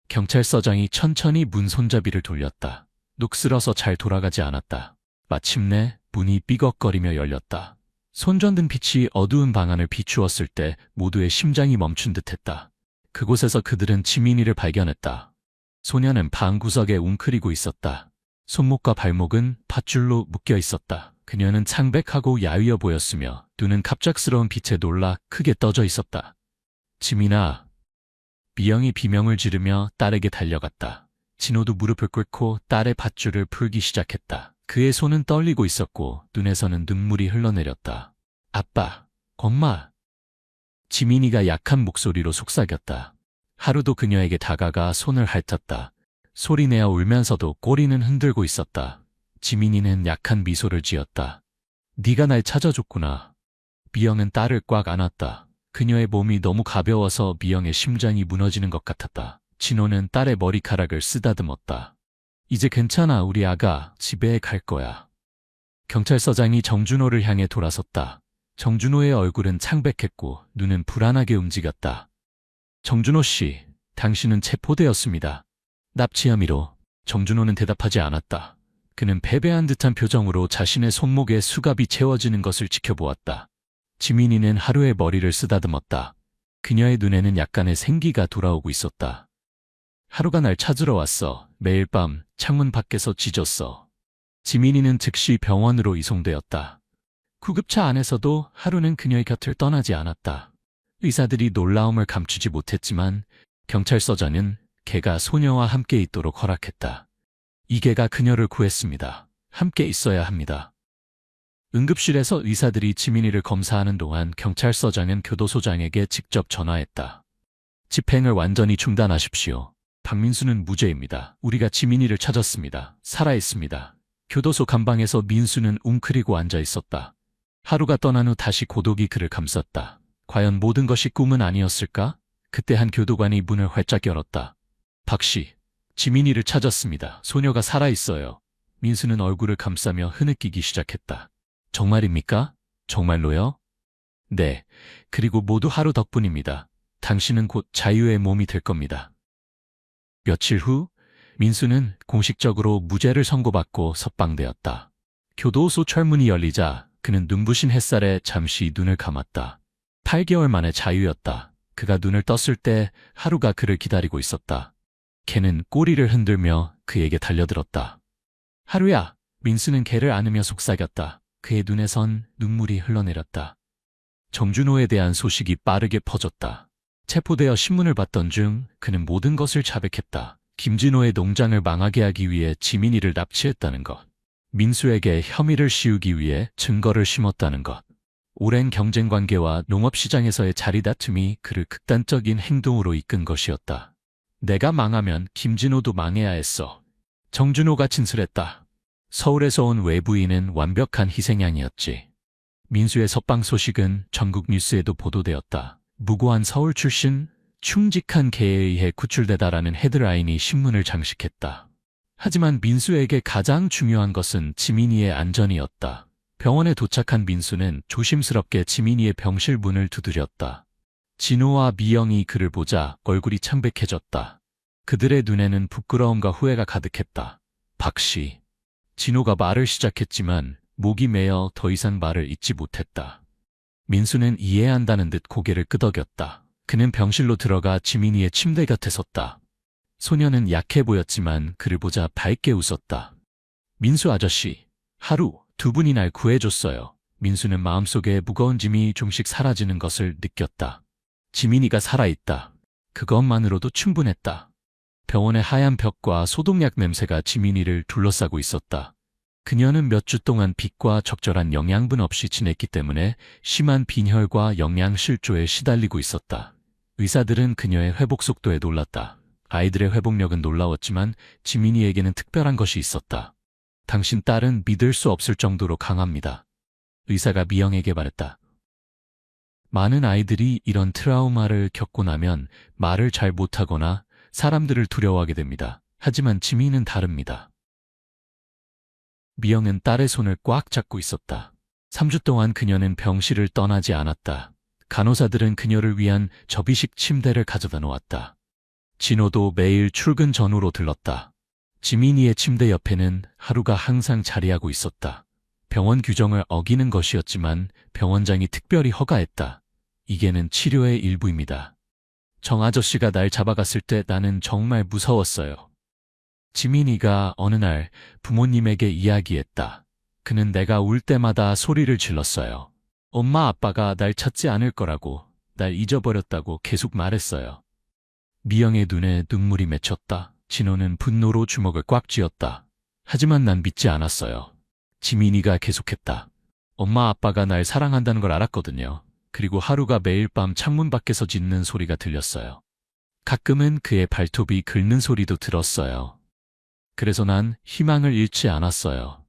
A: 경찰서장이 천천히 문 손잡이를 돌렸다. 녹슬어서 잘 돌아가지 않았다. 마침내 문이 삐걱거리며 열렸다. 손전등 빛이 어두운 방 안을 비추었을 때 모두의 심장이 멈춘 듯했다. 그곳에서 그들은 지민이를 발견했다. 소녀는 방 구석에 웅크리고 있었다. 손목과 발목은 밧줄로 묶여 있었다. 그녀는 창백하고 야위어 보였으며 눈은 갑작스러운 빛에 놀라 크게 떠져 있었다. 지민아. 미영이 비명을 지르며 딸에게 달려갔다. 진호도 무릎을 꿇고 딸의 밧줄을 풀기 시작했다. 그의 손은 떨리고 있었고 눈에서는 눈물이 흘러내렸다. 아빠, 엄마. 지민이가 약한 목소리로 속삭였다. 하루도 그녀에게 다가가 손을 핥았다. 소리내어 울면서도 꼬리는 흔들고 있었다. 지민이는 약한 미소를 지었다. 네가 날 찾아줬구나. 미영은 딸을 꽉 안았다. 그녀의 몸이 너무 가벼워서 미영의 심장이 무너지는 것 같았다. 진호는 딸의 머리카락을 쓰다듬었다. 이제 괜찮아, 우리 아가. 집에 갈 거야. 경찰서장이 정준호를 향해 돌아섰다. 정준호의 얼굴은 창백했고 눈은 불안하게 움직였다. 정준호 씨, 당신은 체포되었습니다. 납치 혐의로. 정준호는 대답하지 않았다. 그는 패배한 듯한 표정으로 자신의 손목에 수갑이 채워지는 것을 지켜보았다. 지민이는 하루의 머리를 쓰다듬었다. 그녀의 눈에는 약간의 생기가 돌아오고 있었다. 하루가 날 찾으러 왔어. 매일 밤 창문 밖에서 짖었어. 지민이는 즉시 병원으로 이송되었다. 구급차 안에서도 하루는 그녀의 곁을 떠나지 않았다. 의사들이 놀라움을 감추지 못했지만 경찰서장은 개가 소녀와 함께 있도록 허락했다. 이 개가 그녀를 구했습니다. 함께 있어야 합니다. 응급실에서 의사들이 지민이를 검사하는 동안 경찰서장은 교도소장에게 직접 전화했다. 집행을 완전히 중단하십시오. 박민수는 무죄입니다. 우리가 지민이를 찾았습니다. 살아있습니다. 교도소 간방에서 민수는 웅크리고 앉아 있었다. 하루가 떠난 후 다시 고독이 그를 감쌌다. 과연 모든 것이 꿈은 아니었을까? 그때 한 교도관이 문을 활짝 열었다. 박 씨, 지민이를 찾았습니다. 소녀가 살아있어요. 민수는 얼굴을 감싸며 흐느끼기 시작했다. 정말입니까? 정말로요? 네, 그리고 모두 하루 덕분입니다. 당신은 곧 자유의 몸이 될 겁니다. 며칠 후 민수는 공식적으로 무죄를 선고받고 석방되었다. 교도소 철문이 열리자 그는 눈부신 햇살에 잠시 눈을 감았다. 8개월 만에 자유였다. 그가 눈을 떴을 때 하루가 그를 기다리고 있었다. 개는 꼬리를 흔들며 그에게 달려들었다. 하루야! 민수는 개를 안으며 속삭였다. 그의 눈에선 눈물이 흘러내렸다. 정준호에 대한 소식이 빠르게 퍼졌다. 체포되어 신문을 봤던 중 그는 모든 것을 자백했다. 김진호의 농장을 망하게 하기 위해 지민이를 납치했다는 것. 민수에게 혐의를 씌우기 위해 증거를 심었다는 것. 오랜 경쟁관계와 농업시장에서의 자리다툼이 그를 극단적인 행동으로 이끈 것이었다. 내가 망하면 김진호도 망해야 했어. 정준호가 진술했다. 서울에서 온 외부인은 완벽한 희생양이었지. 민수의 석방 소식은 전국 뉴스에도 보도되었다. 무고한 서울 출신, 충직한 개에 의해 구출되다라는 헤드라인이 신문을 장식했다. 하지만 민수에게 가장 중요한 것은 지민이의 안전이었다. 병원에 도착한 민수는 조심스럽게 지민이의 병실 문을 두드렸다. 진호와 미영이 그를 보자 얼굴이 창백해졌다. 그들의 눈에는 부끄러움과 후회가 가득했다. 박 씨. 진호가 말을 시작했지만 목이 메어 더 이상 말을 잇지 못했다. 민수는 이해한다는 듯 고개를 끄덕였다. 그는 병실로 들어가 지민이의 침대 곁에 섰다. 소녀는 약해 보였지만 그를 보자 밝게 웃었다. 민수 아저씨, 하루, 두 분이 날 구해줬어요. 민수는 마음속에 무거운 짐이 좀씩 사라지는 것을 느꼈다. 지민이가 살아있다. 그것만으로도 충분했다. 병원의 하얀 벽과 소독약 냄새가 지민이를 둘러싸고 있었다. 그녀는 몇 주 동안 빛과 적절한 영양분 없이 지냈기 때문에 심한 빈혈과 영양실조에 시달리고 있었다. 의사들은 그녀의 회복 속도에 놀랐다. 아이들의 회복력은 놀라웠지만 지민이에게는 특별한 것이 있었다. 당신 딸은 믿을 수 없을 정도로 강합니다. 의사가 미영에게 말했다. 많은 아이들이 이런 트라우마를 겪고 나면 말을 잘 못하거나 사람들을 두려워하게 됩니다. 하지만 지민이는 다릅니다. 미영은 딸의 손을 꽉 잡고 있었다. 3주 동안 그녀는 병실을 떠나지 않았다. 간호사들은 그녀를 위한 접이식 침대를 가져다 놓았다. 진호도 매일 출근 전후로 들렀다. 지민이의 침대 옆에는 하루가 항상 자리하고 있었다. 병원 규정을 어기는 것이었지만 병원장이 특별히 허가했다. 이게는 치료의 일부입니다. 정 아저씨가 날 잡아갔을 때 나는 정말 무서웠어요. 지민이가 어느 날 부모님에게 이야기했다. 그는 내가 울 때마다 소리를 질렀어요. 엄마 아빠가 날 찾지 않을 거라고, 날 잊어버렸다고 계속 말했어요. 미영의 눈에 눈물이 맺혔다. 진호는 분노로 주먹을 꽉 쥐었다. 하지만 난 믿지 않았어요. 지민이가 계속했다. 엄마 아빠가 날 사랑한다는 걸 알았거든요. 그리고 하루가 매일 밤 창문 밖에서 짖는 소리가 들렸어요. 가끔은 그의 발톱이 긁는 소리도 들었어요. 그래서 난 희망을 잃지 않았어요.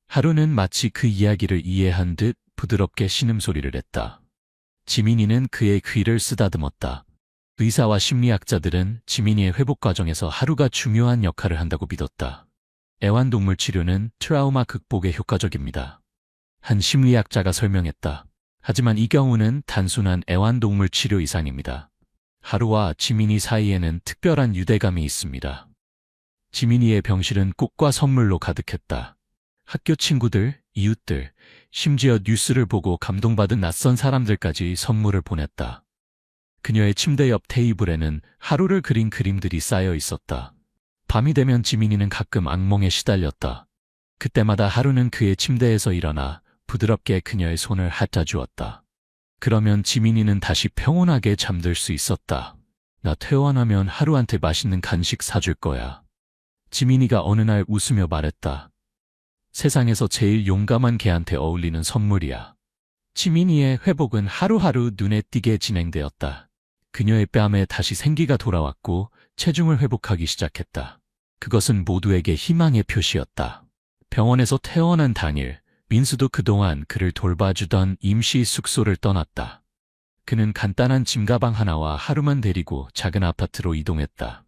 A: 하루는 마치 그 이야기를 이해한 듯 부드럽게 신음소리를 했다. 지민이는 그의 귀를 쓰다듬었다. 의사와 심리학자들은 지민이의 회복 과정에서 하루가 중요한 역할을 한다고 믿었다. 애완동물 치료는 트라우마 극복에 효과적입니다. 한 심리학자가 설명했다. 하지만 이 경우는 단순한 애완동물 치료 이상입니다. 하루와 지민이 사이에는 특별한 유대감이 있습니다. 지민이의 병실은 꽃과 선물로 가득했다. 학교 친구들, 이웃들, 심지어 뉴스를 보고 감동받은 낯선 사람들까지 선물을 보냈다. 그녀의 침대 옆 테이블에는 하루를 그린 그림들이 쌓여 있었다. 밤이 되면 지민이는 가끔 악몽에 시달렸다. 그때마다 하루는 그의 침대에서 일어나 부드럽게 그녀의 손을 핥아주었다. 그러면 지민이는 다시 평온하게 잠들 수 있었다. 나 퇴원하면 하루한테 맛있는 간식 사줄 거야. 지민이가 어느 날 웃으며 말했다. 세상에서 제일 용감한 개한테 어울리는 선물이야. 지민이의 회복은 하루하루 눈에 띄게 진행되었다. 그녀의 뺨에 다시 생기가 돌아왔고 체중을 회복하기 시작했다. 그것은 모두에게 희망의 표시였다. 병원에서 퇴원한 당일, 민수도 그동안 그를 돌봐주던 임시 숙소를 떠났다. 그는 간단한 짐가방 하나와 하루만 데리고 작은 아파트로 이동했다.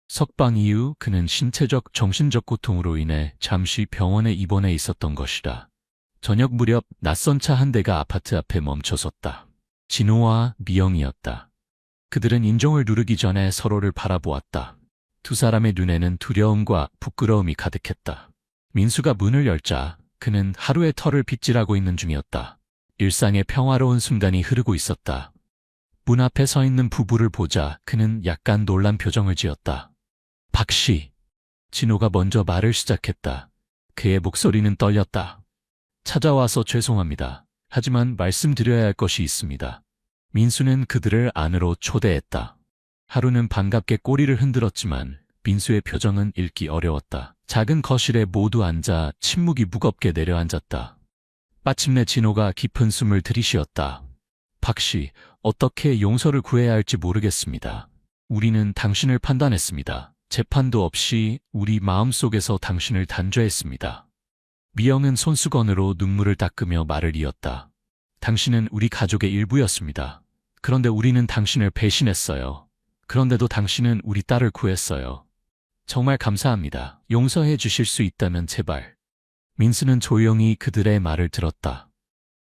A: 석방 이후 그는 신체적, 정신적 고통으로 인해 잠시 병원에 입원해 있었던 것이다. 저녁 무렵 낯선 차 한 대가 아파트 앞에 멈춰섰다. 진호와 미영이었다. 그들은 인종을 누르기 전에 서로를 바라보았다. 두 사람의 눈에는 두려움과 부끄러움이 가득했다. 민수가 문을 열자 그는 하루의 털을 빗질하고 있는 중이었다. 일상의 평화로운 순간이 흐르고 있었다. 문 앞에 서 있는 부부를 보자 그는 약간 놀란 표정을 지었다. 박 씨. 진호가 먼저 말을 시작했다. 그의 목소리는 떨렸다. 찾아와서 죄송합니다. 하지만 말씀드려야 할 것이 있습니다. 민수는 그들을 안으로 초대했다. 하루는 반갑게 꼬리를 흔들었지만 민수의 표정은 읽기 어려웠다. 작은 거실에 모두 앉아 침묵이 무겁게 내려앉았다. 마침내 진호가 깊은 숨을 들이쉬었다. 박 씨, 어떻게 용서를 구해야 할지 모르겠습니다. 우리는 당신을 판단했습니다. 재판도 없이 우리 마음속에서 당신을 단죄했습니다. 미영은 손수건으로 눈물을 닦으며 말을 이었다. 당신은 우리 가족의 일부였습니다. 그런데 우리는 당신을 배신했어요. 그런데도 당신은 우리 딸을 구했어요. 정말 감사합니다. 용서해 주실 수 있다면 제발. 민수는 조용히 그들의 말을 들었다.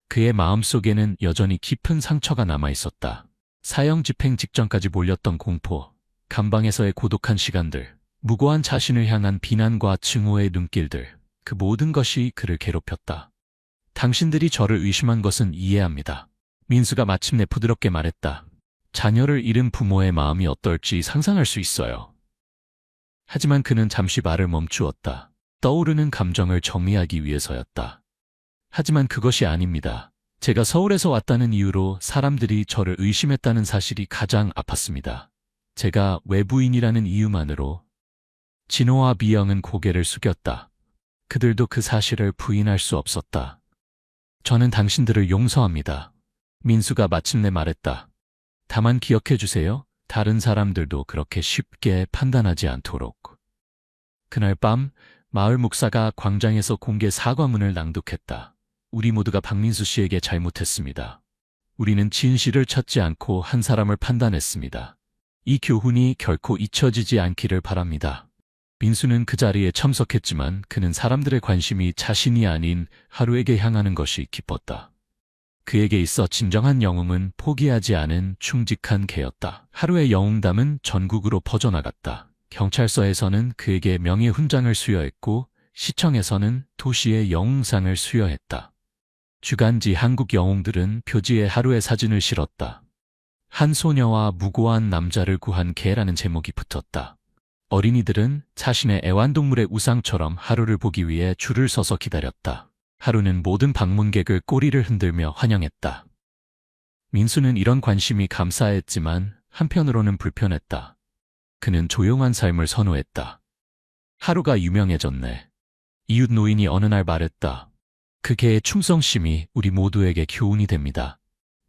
A: 그의 마음속에는 여전히 깊은 상처가 남아 있었다. 사형 집행 직전까지 몰렸던 공포, 감방에서의 고독한 시간들, 무고한 자신을 향한 비난과 증오의 눈길들, 그 모든 것이 그를 괴롭혔다. 당신들이 저를 의심한 것은 이해합니다. 민수가 마침내 부드럽게 말했다. 자녀를 잃은 부모의 마음이 어떨지 상상할 수 있어요. 하지만 그는 잠시 말을 멈추었다. 떠오르는 감정을 정리하기 위해서였다. 하지만 그것이 아닙니다. 제가 서울에서 왔다는 이유로 사람들이 저를 의심했다는 사실이 가장 아팠습니다. 제가 외부인이라는 이유만으로. 진호와 미영은 고개를 숙였다. 그들도 그 사실을 부인할 수 없었다. 저는 당신들을 용서합니다. 민수가 마침내 말했다. 다만 기억해 주세요. 다른 사람들도 그렇게 쉽게 판단하지 않도록. 그날 밤 마을 목사가 광장에서 공개 사과문을 낭독했다. 우리 모두가 박민수 씨에게 잘못했습니다. 우리는 진실을 찾지 않고 한 사람을 판단했습니다. 이 교훈이 결코 잊혀지지 않기를 바랍니다. 민수는 그 자리에 참석했지만 그는 사람들의 관심이 자신이 아닌 하루에게 향하는 것이 기뻤다. 그에게 있어 진정한 영웅은 포기하지 않은 충직한 개였다. 하루의 영웅담은 전국으로 퍼져나갔다. 경찰서에서는 그에게 명예훈장을 수여했고 시청에서는 도시의 영웅상을 수여했다. 주간지 한국 영웅들은 표지에 하루의 사진을 실었다. 한 소녀와 무고한 남자를 구한 개라는 제목이 붙었다. 어린이들은 자신의 애완동물의 우상처럼 하루를 보기 위해 줄을 서서 기다렸다. 하루는 모든 방문객을 꼬리를 흔들며 환영했다. 민수는 이런 관심이 감사했지만 한편으로는 불편했다. 그는 조용한 삶을 선호했다. 하루가 유명해졌네. 이웃 노인이 어느 날 말했다. 그 개의 충성심이 우리 모두에게 교훈이 됩니다.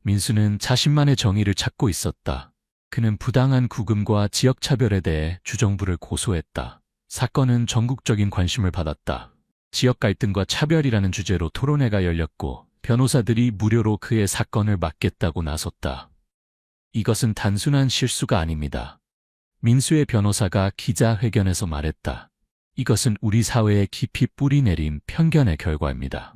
A: 민수는 자신만의 정의를 찾고 있었다. 그는 부당한 구금과 지역차별에 대해 주정부를 고소했다. 사건은 전국적인 관심을 받았다. 지역 갈등과 차별이라는 주제로 토론회가 열렸고 변호사들이 무료로 그의 사건을 맡겠다고 나섰다. 이것은 단순한 실수가 아닙니다. 민수의 변호사가 기자회견에서 말했다. 이것은 우리 사회에 깊이 뿌리내린 편견의 결과입니다.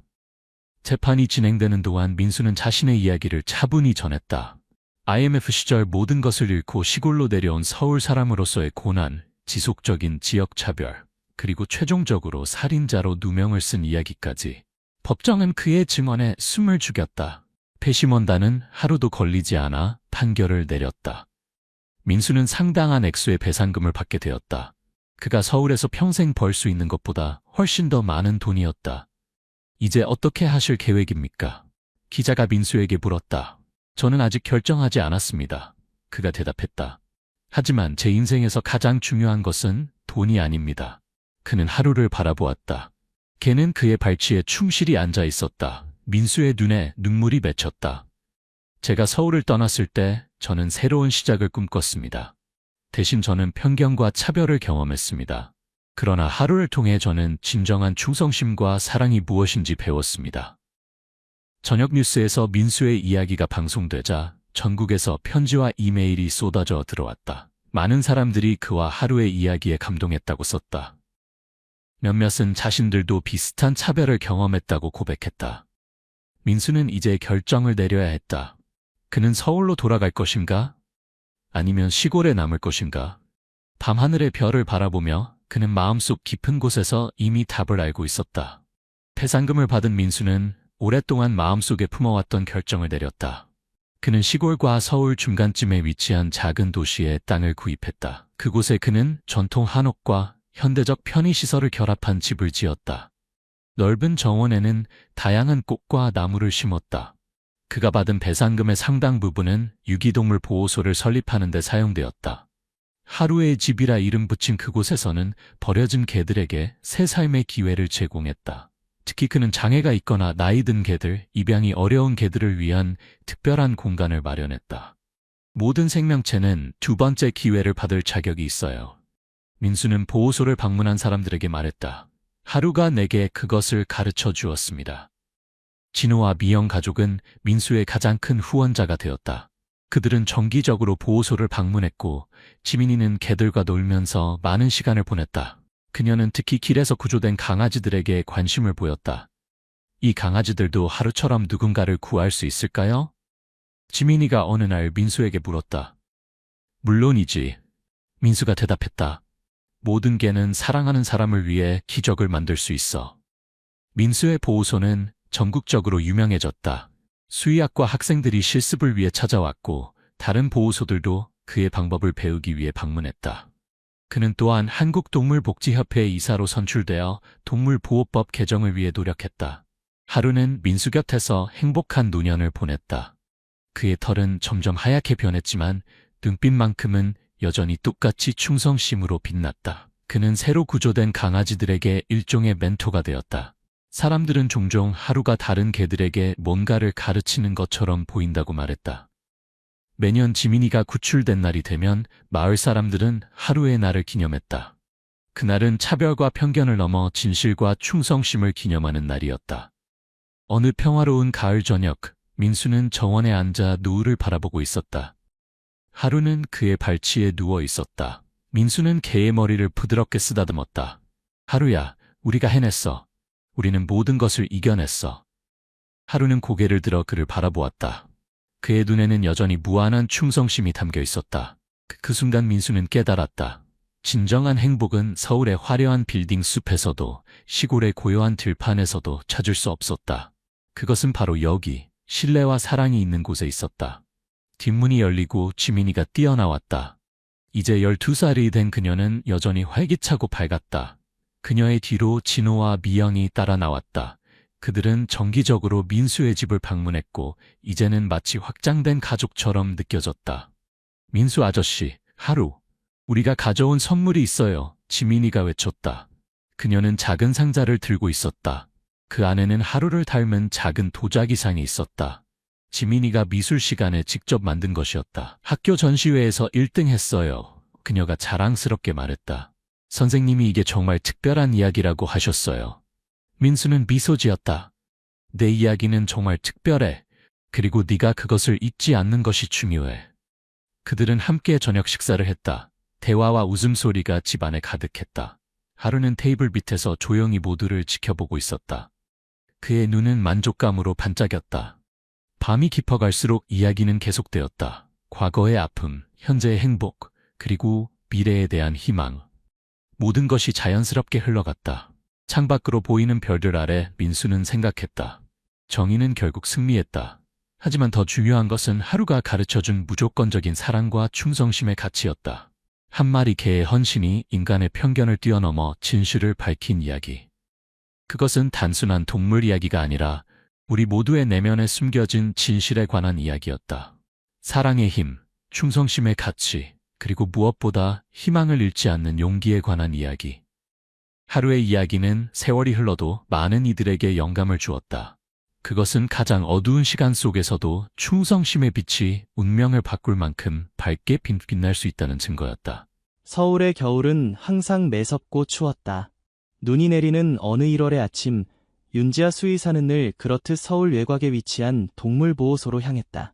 A: 재판이 진행되는 동안 민수는 자신의 이야기를 차분히 전했다. IMF 시절 모든 것을 잃고 시골로 내려온 서울 사람으로서의 고난, 지속적인 지역차별, 그리고 최종적으로 살인자로 누명을 쓴 이야기까지. 법정은 그의 증언에 숨을 죽였다. 패심원단은 하루도 걸리지 않아 판결을 내렸다. 민수는 상당한 액수의 배상금을 받게 되었다. 그가 서울에서 평생 벌 수 있는 것보다 훨씬 더 많은 돈이었다. 이제 어떻게 하실 계획입니까? 기자가 민수에게 물었다. 저는 아직 결정하지 않았습니다. 그가 대답했다. 하지만 제 인생에서 가장 중요한 것은 돈이 아닙니다. 그는 하루를 바라보았다. 걔는 그의 발치에 충실히 앉아 있었다. 민수의 눈에 눈물이 맺혔다. 제가 서울을 떠났을 때 저는 새로운 시작을 꿈꿨습니다. 대신 저는 편견과 차별을 경험했습니다. 그러나 하루를 통해 저는 진정한 충성심과 사랑이 무엇인지 배웠습니다. 저녁 뉴스에서 민수의 이야기가 방송되자 전국에서 편지와 이메일이 쏟아져 들어왔다. 많은 사람들이 그와 하루의 이야기에 감동했다고 썼다. 몇몇은 자신들도 비슷한 차별을 경험했다고 고백했다. 민수는 이제 결정을 내려야 했다. 그는 서울로 돌아갈 것인가? 아니면 시골에 남을 것인가? 밤하늘의 별을 바라보며 그는 마음속 깊은 곳에서 이미 답을 알고 있었다. 배상금을 받은 민수는 오랫동안 마음속에 품어왔던 결정을 내렸다. 그는 시골과 서울 중간쯤에 위치한 작은 도시에 땅을 구입했다. 그곳에 그는 전통 한옥과 현대적 편의시설을 결합한 집을 지었다. 넓은 정원에는 다양한 꽃과 나무를 심었다. 그가 받은 배상금의 상당 부분은 유기동물 보호소를 설립하는 데 사용되었다. 하루의 집이라 이름 붙인 그곳에서는 버려진 개들에게 새 삶의 기회를 제공했다. 특히 그는 장애가 있거나 나이 든 개들, 입양이 어려운 개들을 위한 특별한 공간을 마련했다. 모든 생명체는 두 번째 기회를 받을 자격이 있어요. 민수는 보호소를 방문한 사람들에게 말했다. 하루가 내게 그것을 가르쳐 주었습니다. 진호와 미영 가족은 민수의 가장 큰 후원자가 되었다. 그들은 정기적으로 보호소를 방문했고 지민이는 개들과 놀면서 많은 시간을 보냈다. 그녀는 특히 길에서 구조된 강아지들에게 관심을 보였다. 이 강아지들도 하루처럼 누군가를 구할 수 있을까요? 지민이가 어느 날 민수에게 물었다. 물론이지. 민수가 대답했다. 모든 개는 사랑하는 사람을 위해 기적을 만들 수 있어. 민수의 보호소는 전국적으로 유명해졌다. 수의학과 학생들이 실습을 위해 찾아왔고 다른 보호소들도 그의 방법을 배우기 위해 방문했다. 그는 또한 한국동물복지협회의 이사로 선출되어 동물보호법 개정을 위해 노력했다. 하루는 민수 곁에서 행복한 노년을 보냈다. 그의 털은 점점 하얗게 변했지만 눈빛만큼은 여전히 똑같이 충성심으로 빛났다. 그는 새로 구조된 강아지들에게 일종의 멘토가 되었다. 사람들은 종종 하루가 다른 개들에게 뭔가를 가르치는 것처럼 보인다고 말했다. 매년 지민이가 구출된 날이 되면 마을 사람들은 하루의 날을 기념했다. 그날은 차별과 편견을 넘어 진실과 충성심을 기념하는 날이었다. 어느 평화로운 가을 저녁, 민수는 정원에 앉아 노을을 바라보고 있었다. 하루는 그의 발치에 누워 있었다. 민수는 개의 머리를 부드럽게 쓰다듬었다. 하루야, 우리가 해냈어. 우리는 모든 것을 이겨냈어. 하루는 고개를 들어 그를 바라보았다. 그의 눈에는 여전히 무한한 충성심이 담겨 있었다. 그 순간 민수는 깨달았다. 진정한 행복은 서울의 화려한 빌딩 숲에서도 시골의 고요한 들판에서도 찾을 수 없었다. 그것은 바로 여기, 신뢰와 사랑이 있는 곳에 있었다. 뒷문이 열리고 지민이가 뛰어나왔다. 이제 12살이 된 그녀는 여전히 활기차고 밝았다. 그녀의 뒤로 진호와 미영이 따라 나왔다. 그들은 정기적으로 민수의 집을 방문했고 이제는 마치 확장된 가족처럼 느껴졌다. 민수 아저씨, 하루. 우리가 가져온 선물이 있어요. 지민이가 외쳤다. 그녀는 작은 상자를 들고 있었다. 그 안에는 하루를 닮은 작은 도자기상이 있었다. 지민이가 미술 시간에 직접 만든 것이었다. 학교 전시회에서 1등 했어요. 그녀가 자랑스럽게 말했다. 선생님이 이게 정말 특별한 이야기라고 하셨어요. 민수는 미소 지었다. 내 이야기는 정말 특별해. 그리고 네가 그것을 잊지 않는 것이 중요해. 그들은 함께 저녁 식사를 했다. 대화와 웃음소리가 집안에 가득했다. 하루는 테이블 밑에서 조용히 모두를 지켜보고 있었다. 그의 눈은 만족감으로 반짝였다. 밤이 깊어갈수록 이야기는 계속되었다. 과거의 아픔, 현재의 행복, 그리고 미래에 대한 희망. 모든 것이 자연스럽게 흘러갔다. 창밖으로 보이는 별들 아래 민수는 생각했다. 정의는 결국 승리했다. 하지만 더 중요한 것은 하루가 가르쳐준 무조건적인 사랑과 충성심의 가치였다. 한 마리 개의 헌신이 인간의 편견을 뛰어넘어 진실을 밝힌 이야기. 그것은 단순한 동물 이야기가 아니라 우리 모두의 내면에 숨겨진 진실에 관한 이야기였다. 사랑의 힘, 충성심의 가치, 그리고 무엇보다 희망을 잃지 않는 용기에 관한 이야기. 하루의 이야기는 세월이 흘러도 많은 이들에게 영감을 주었다. 그것은 가장 어두운 시간 속에서도 충성심의 빛이 운명을 바꿀 만큼 밝게 빛날 수 있다는 증거였다.
B: 서울의 겨울은 항상 매섭고 추웠다. 눈이 내리는 어느 1월의 아침, 윤지와 수의사는 늘 그렇듯 서울 외곽에 위치한 동물보호소로 향했다.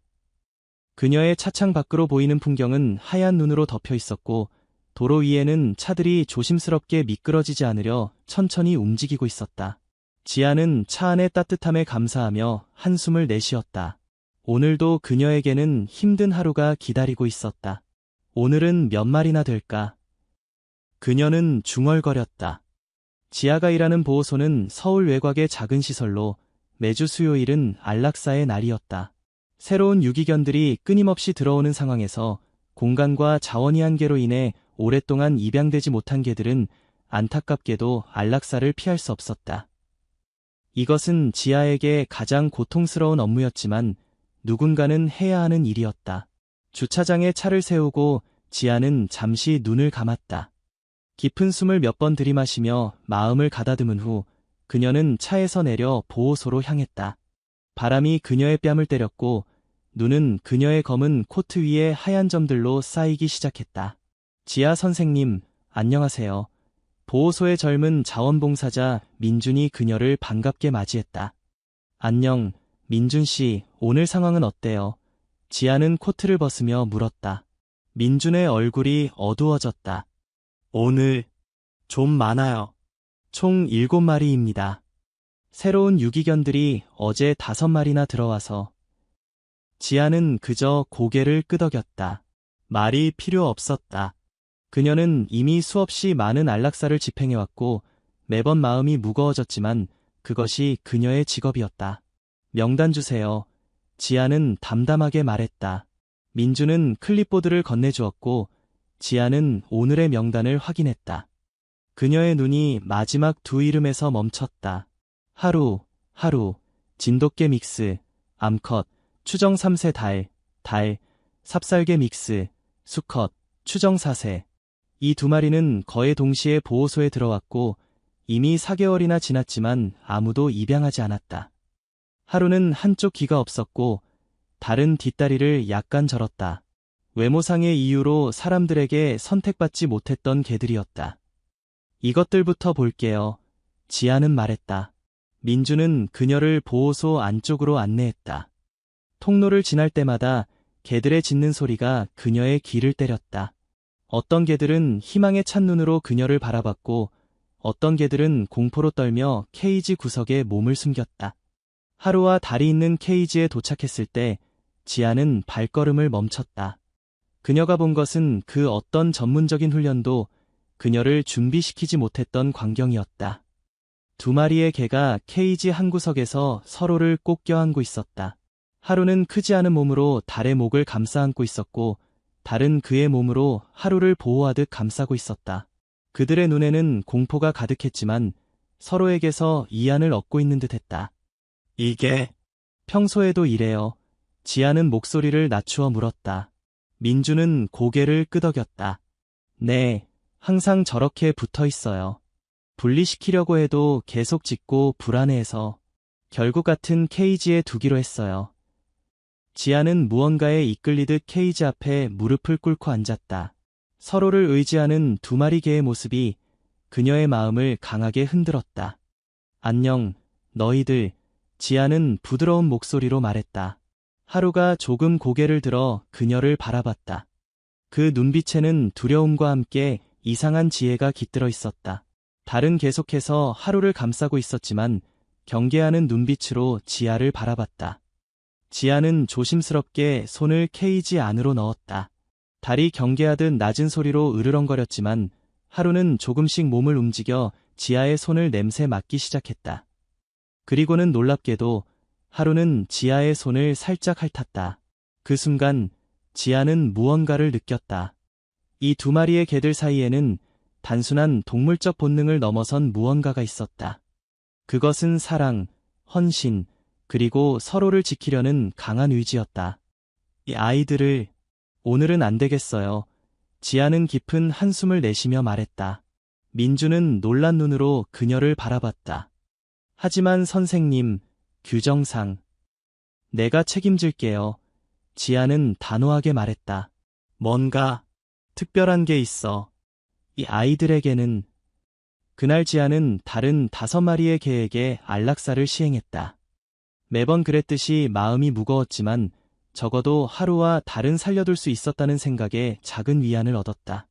B: 그녀의 차창 밖으로 보이는 풍경은 하얀 눈으로 덮여 있었고 도로 위에는 차들이 조심스럽게 미끄러지지 않으려 천천히 움직이고 있었다. 지아는 차 안의 따뜻함에 감사하며 한숨을 내쉬었다. 오늘도 그녀에게는 힘든 하루가 기다리고 있었다. 오늘은 몇 마리나 될까? 그녀는 중얼거렸다. 지아가 일하는 보호소는 서울 외곽의 작은 시설로 매주 수요일은 안락사의 날이었다. 새로운 유기견들이 끊임없이 들어오는 상황에서 공간과 자원의 한계로 인해 오랫동안 입양되지 못한 개들은 안타깝게도 안락사를 피할 수 없었다. 이것은 지아에게 가장 고통스러운 업무였지만 누군가는 해야 하는 일이었다. 주차장에 차를 세우고 지아는 잠시 눈을 감았다. 깊은 숨을 몇 번 들이마시며 마음을 가다듬은 후 그녀는 차에서 내려 보호소로 향했다. 바람이 그녀의 뺨을 때렸고 눈은 그녀의 검은 코트 위에 하얀 점들로 쌓이기 시작했다. 지아 선생님, 안녕하세요. 보호소의 젊은 자원봉사자 민준이 그녀를 반갑게 맞이했다. 안녕, 민준 씨, 오늘 상황은 어때요? 지아는 코트를 벗으며 물었다. 민준의 얼굴이 어두워졌다. 오늘 좀 많아요. 총 7마리입니다. 새로운 유기견들이 어제 5마리나 들어와서. 지아는 그저 고개를 끄덕였다. 말이 필요 없었다. 그녀는 이미 수없이 많은 안락사를 집행해왔고 매번 마음이 무거워졌지만 그것이 그녀의 직업이었다. 명단 주세요. 지아는 담담하게 말했다. 민주는 클립보드를 건네주었고 지아는 오늘의 명단을 확인했다. 그녀의 눈이 마지막 두 이름에서 멈췄다. 하루, 진돗개 믹스, 암컷, 추정 3세 달, 삽살개 믹스, 수컷, 추정 4세. 이 2마리는 거의 동시에 보호소에 들어왔고 이미 4개월이나 지났지만 아무도 입양하지 않았다. 하루는 한쪽 귀가 없었고 다른 뒷다리를 약간 절었다. 외모상의 이유로 사람들에게 선택받지 못했던 개들이었다. 이것들부터 볼게요. 지아는 말했다. 민주는 그녀를 보호소 안쪽으로 안내했다. 통로를 지날 때마다 개들의 짖는 소리가 그녀의 귀를 때렸다. 어떤 개들은 희망에 찬 눈으로 그녀를 바라봤고 어떤 개들은 공포로 떨며 케이지 구석에 몸을 숨겼다. 하루와 달이 있는 케이지에 도착했을 때 지아는 발걸음을 멈췄다. 그녀가 본 것은 그 어떤 전문적인 훈련도 그녀를 준비시키지 못했던 광경이었다. 2마리의 개가 케이지 한 구석에서 서로를 꼭 껴안고 있었다. 하루는 크지 않은 몸으로 달의 목을 감싸 안고 있었고 달은 그의 몸으로 하루를 보호하듯 감싸고 있었다. 그들의 눈에는 공포가 가득했지만 서로에게서 이안을 얻고 있는 듯했다. 이게 평소에도 이래요. 지아는 목소리를 낮추어 물었다. 민주는 고개를 끄덕였다. 네, 항상 저렇게 붙어 있어요. 분리시키려고 해도 계속 짖고 불안해해서 결국 같은 케이지에 두기로 했어요. 지아는 무언가에 이끌리듯 케이지 앞에 무릎을 꿇고 앉았다. 서로를 의지하는 2마리 개의 모습이 그녀의 마음을 강하게 흔들었다. 안녕, 너희들. 지아는 부드러운 목소리로 말했다. 하루가 조금 고개를 들어 그녀를 바라봤다. 그 눈빛에는 두려움과 함께 이상한 지혜가 깃들어 있었다. 달은 계속해서 하루를 감싸고 있었지만 경계하는 눈빛으로 지아를 바라봤다. 지아는 조심스럽게 손을 케이지 안으로 넣었다. 달이 경계하듯 낮은 소리로 으르렁거렸지만 하루는 조금씩 몸을 움직여 지아의 손을 냄새 맡기 시작했다. 그리고는 놀랍게도 하루는 지아의 손을 살짝 핥았다. 그 순간 지아는 무언가를 느꼈다. 이 두 마리의 개들 사이에는 단순한 동물적 본능을 넘어선 무언가가 있었다. 그것은 사랑, 헌신, 그리고 서로를 지키려는 강한 의지였다. 이 아이들을 오늘은 안 되겠어요. 지아는 깊은 한숨을 내쉬며 말했다. 민주는 놀란 눈으로 그녀를 바라봤다. 하지만 선생님, 규정상 내가 책임질게요. 지아는 단호하게 말했다. 뭔가 특별한 게 있어. 이 아이들에게는. 그날 지아는 다른 5마리의 개에게 안락사를 시행했다. 매번 그랬듯이 마음이 무거웠지만 적어도 하루와 달은 살려둘 수 있었다는 생각에 작은 위안을 얻었다.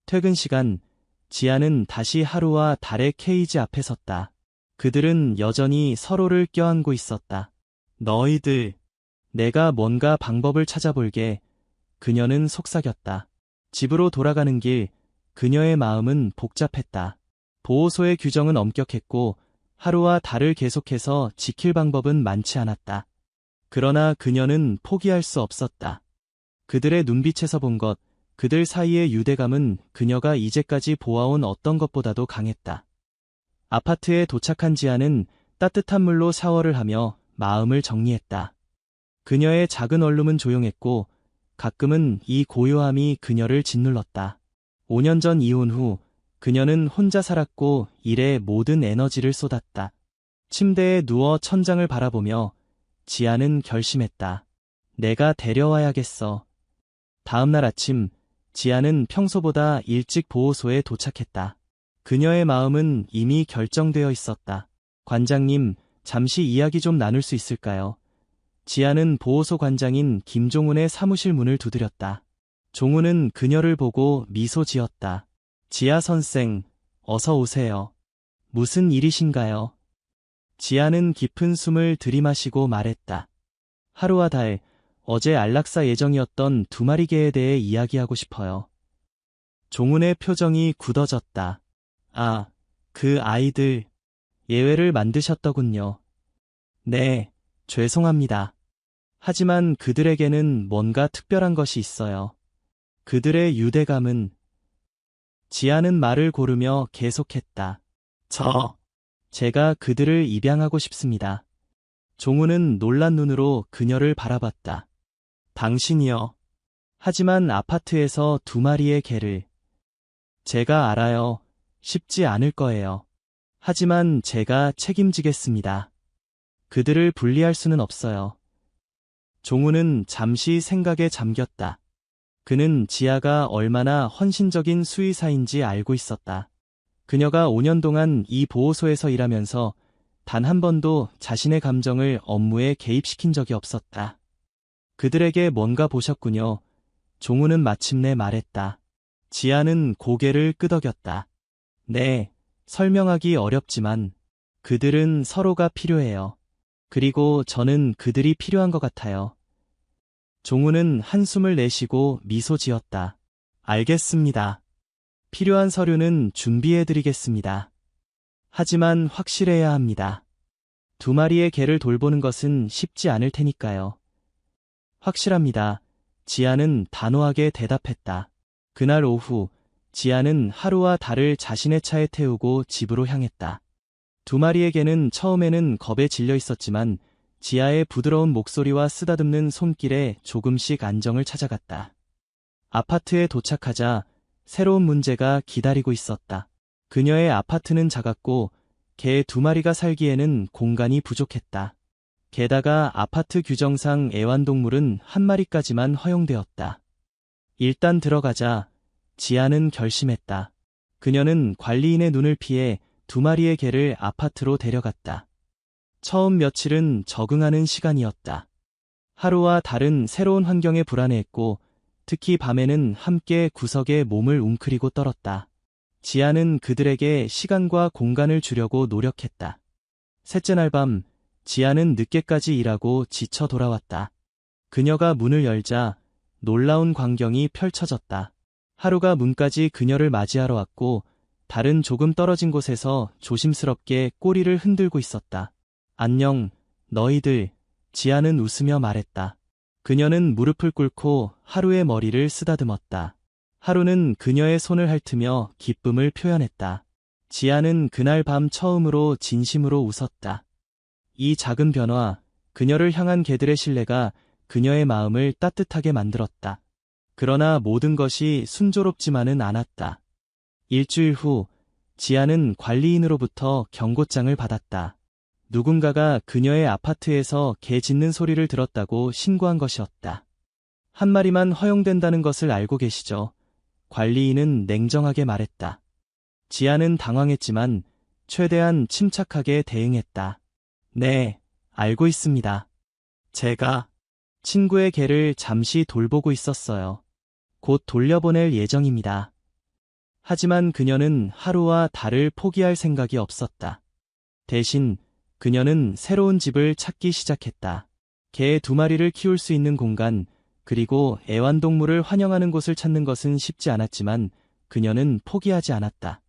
B: 퇴근 시간, 지아는 다시 하루와 달의 케이지 앞에 섰다. 그들은 여전히 서로를 껴안고 있었다. 너희들, 내가 뭔가 방법을 찾아볼게. 그녀는 속삭였다. 집으로 돌아가는 길, 그녀의 마음은 복잡했다. 보호소의 규정은 엄격했고 하루와 달을 계속해서 지킬 방법은 많지 않았다. 그러나 그녀는 포기할 수 없었다. 그들의 눈빛에서 본 것, 그들 사이의 유대감은 그녀가 이제까지 보아온 어떤 것보다도 강했다. 아파트에 도착한 지아는 따뜻한 물로 샤워를 하며 마음을 정리했다. 그녀의 작은 원룸은 조용했고 가끔은 이 고요함이 그녀를 짓눌렀다. 5년 전 이혼 후 그녀는 혼자 살았고 일에 모든 에너지를 쏟았다. 침대에 누워 천장을 바라보며 지아는 결심했다. 내가 데려와야겠어. 다음 날 아침, 지아는 평소보다 일찍 보호소에 도착했다. 그녀의 마음은 이미 결정되어 있었다. 관장님, 잠시 이야기 좀 나눌 수 있을까요? 지아는 보호소 관장인 김종훈의 사무실 문을 두드렸다. 종훈은 그녀를 보고 미소 지었다. 지아 선생, 어서 오세요. 무슨 일이신가요? 지아는 깊은 숨을 들이마시고 말했다. 하루와 달, 어제 안락사 예정이었던 2마리 개에 대해 이야기하고 싶어요. 종훈의 표정이 굳어졌다. 아, 그 아이들, 예외를 만드셨더군요. 네, 죄송합니다. 하지만 그들에게는 뭔가 특별한 것이 있어요. 그들의 유대감은. 지아는 말을 고르며 계속했다. 제가 그들을 입양하고 싶습니다. 종훈은 놀란 눈으로 그녀를 바라봤다. 당신이요. 하지만 아파트에서 2마리의 개를. 제가 알아요. 쉽지 않을 거예요. 하지만 제가 책임지겠습니다. 그들을 분리할 수는 없어요. 종훈은 잠시 생각에 잠겼다. 그는 지아가 얼마나 헌신적인 수의사인지 알고 있었다. 그녀가 5년 동안 이 보호소에서 일하면서 단 한 번도 자신의 감정을 업무에 개입시킨 적이 없었다. 그들에게 뭔가 보셨군요. 종훈은 마침내 말했다. 지아는 고개를 끄덕였다. 네, 설명하기 어렵지만 그들은 서로가 필요해요. 그리고 저는 그들이 필요한 것 같아요. 종훈은 한숨을 내쉬고 미소 지었다. 알겠습니다. 필요한 서류는 준비해드리겠습니다. 하지만 확실해야 합니다. 2마리의 개를 돌보는 것은 쉽지 않을 테니까요. 확실합니다. 지아는 단호하게 대답했다. 그날 오후, 지아는 하루와 달을 자신의 차에 태우고 집으로 향했다. 2마리의 개는 처음에는 겁에 질려 있었지만 지아의 부드러운 목소리와 쓰다듬는 손길에 조금씩 안정을 찾아갔다. 아파트에 도착하자 새로운 문제가 기다리고 있었다. 그녀의 아파트는 작았고 개 2마리가 살기에는 공간이 부족했다. 게다가 아파트 규정상 애완동물은 1마리까지만 허용되었다. 일단 들어가자 지아는 결심했다. 그녀는 관리인의 눈을 피해 2마리의 개를 아파트로 데려갔다. 처음 며칠은 적응하는 시간이었다. 하루와 달은 새로운 환경에 불안해했고 특히 밤에는 함께 구석에 몸을 웅크리고 떨었다. 지아는 그들에게 시간과 공간을 주려고 노력했다. 셋째 날 밤, 지아는 늦게까지 일하고 지쳐 돌아왔다. 그녀가 문을 열자 놀라운 광경이 펼쳐졌다. 하루가 문까지 그녀를 맞이하러 왔고 달은 조금 떨어진 곳에서 조심스럽게 꼬리를 흔들고 있었다. 안녕, 너희들, 지아는 웃으며 말했다. 그녀는 무릎을 꿇고 하루의 머리를 쓰다듬었다. 하루는 그녀의 손을 핥으며 기쁨을 표현했다. 지아는 그날 밤 처음으로 진심으로 웃었다. 이 작은 변화, 그녀를 향한 개들의 신뢰가 그녀의 마음을 따뜻하게 만들었다. 그러나 모든 것이 순조롭지만은 않았다. 일주일 후, 지아는 관리인으로부터 경고장을 받았다. 누군가가 그녀의 아파트에서 개 짖는 소리를 들었다고 신고한 것이었다. 한 마리만 허용된다는 것을 알고 계시죠? 관리인은 냉정하게 말했다. 지아는 당황했지만 최대한 침착하게 대응했다. 네, 알고 있습니다. 제가 친구의 개를 잠시 돌보고 있었어요. 곧 돌려보낼 예정입니다. 하지만 그녀는 하루와 달을 포기할 생각이 없었다. 대신 그녀는 새로운 집을 찾기 시작했다. 개 2마리를 키울 수 있는 공간, 그리고 애완동물을 환영하는 곳을 찾는 것은 쉽지 않았지만 그녀는 포기하지 않았다.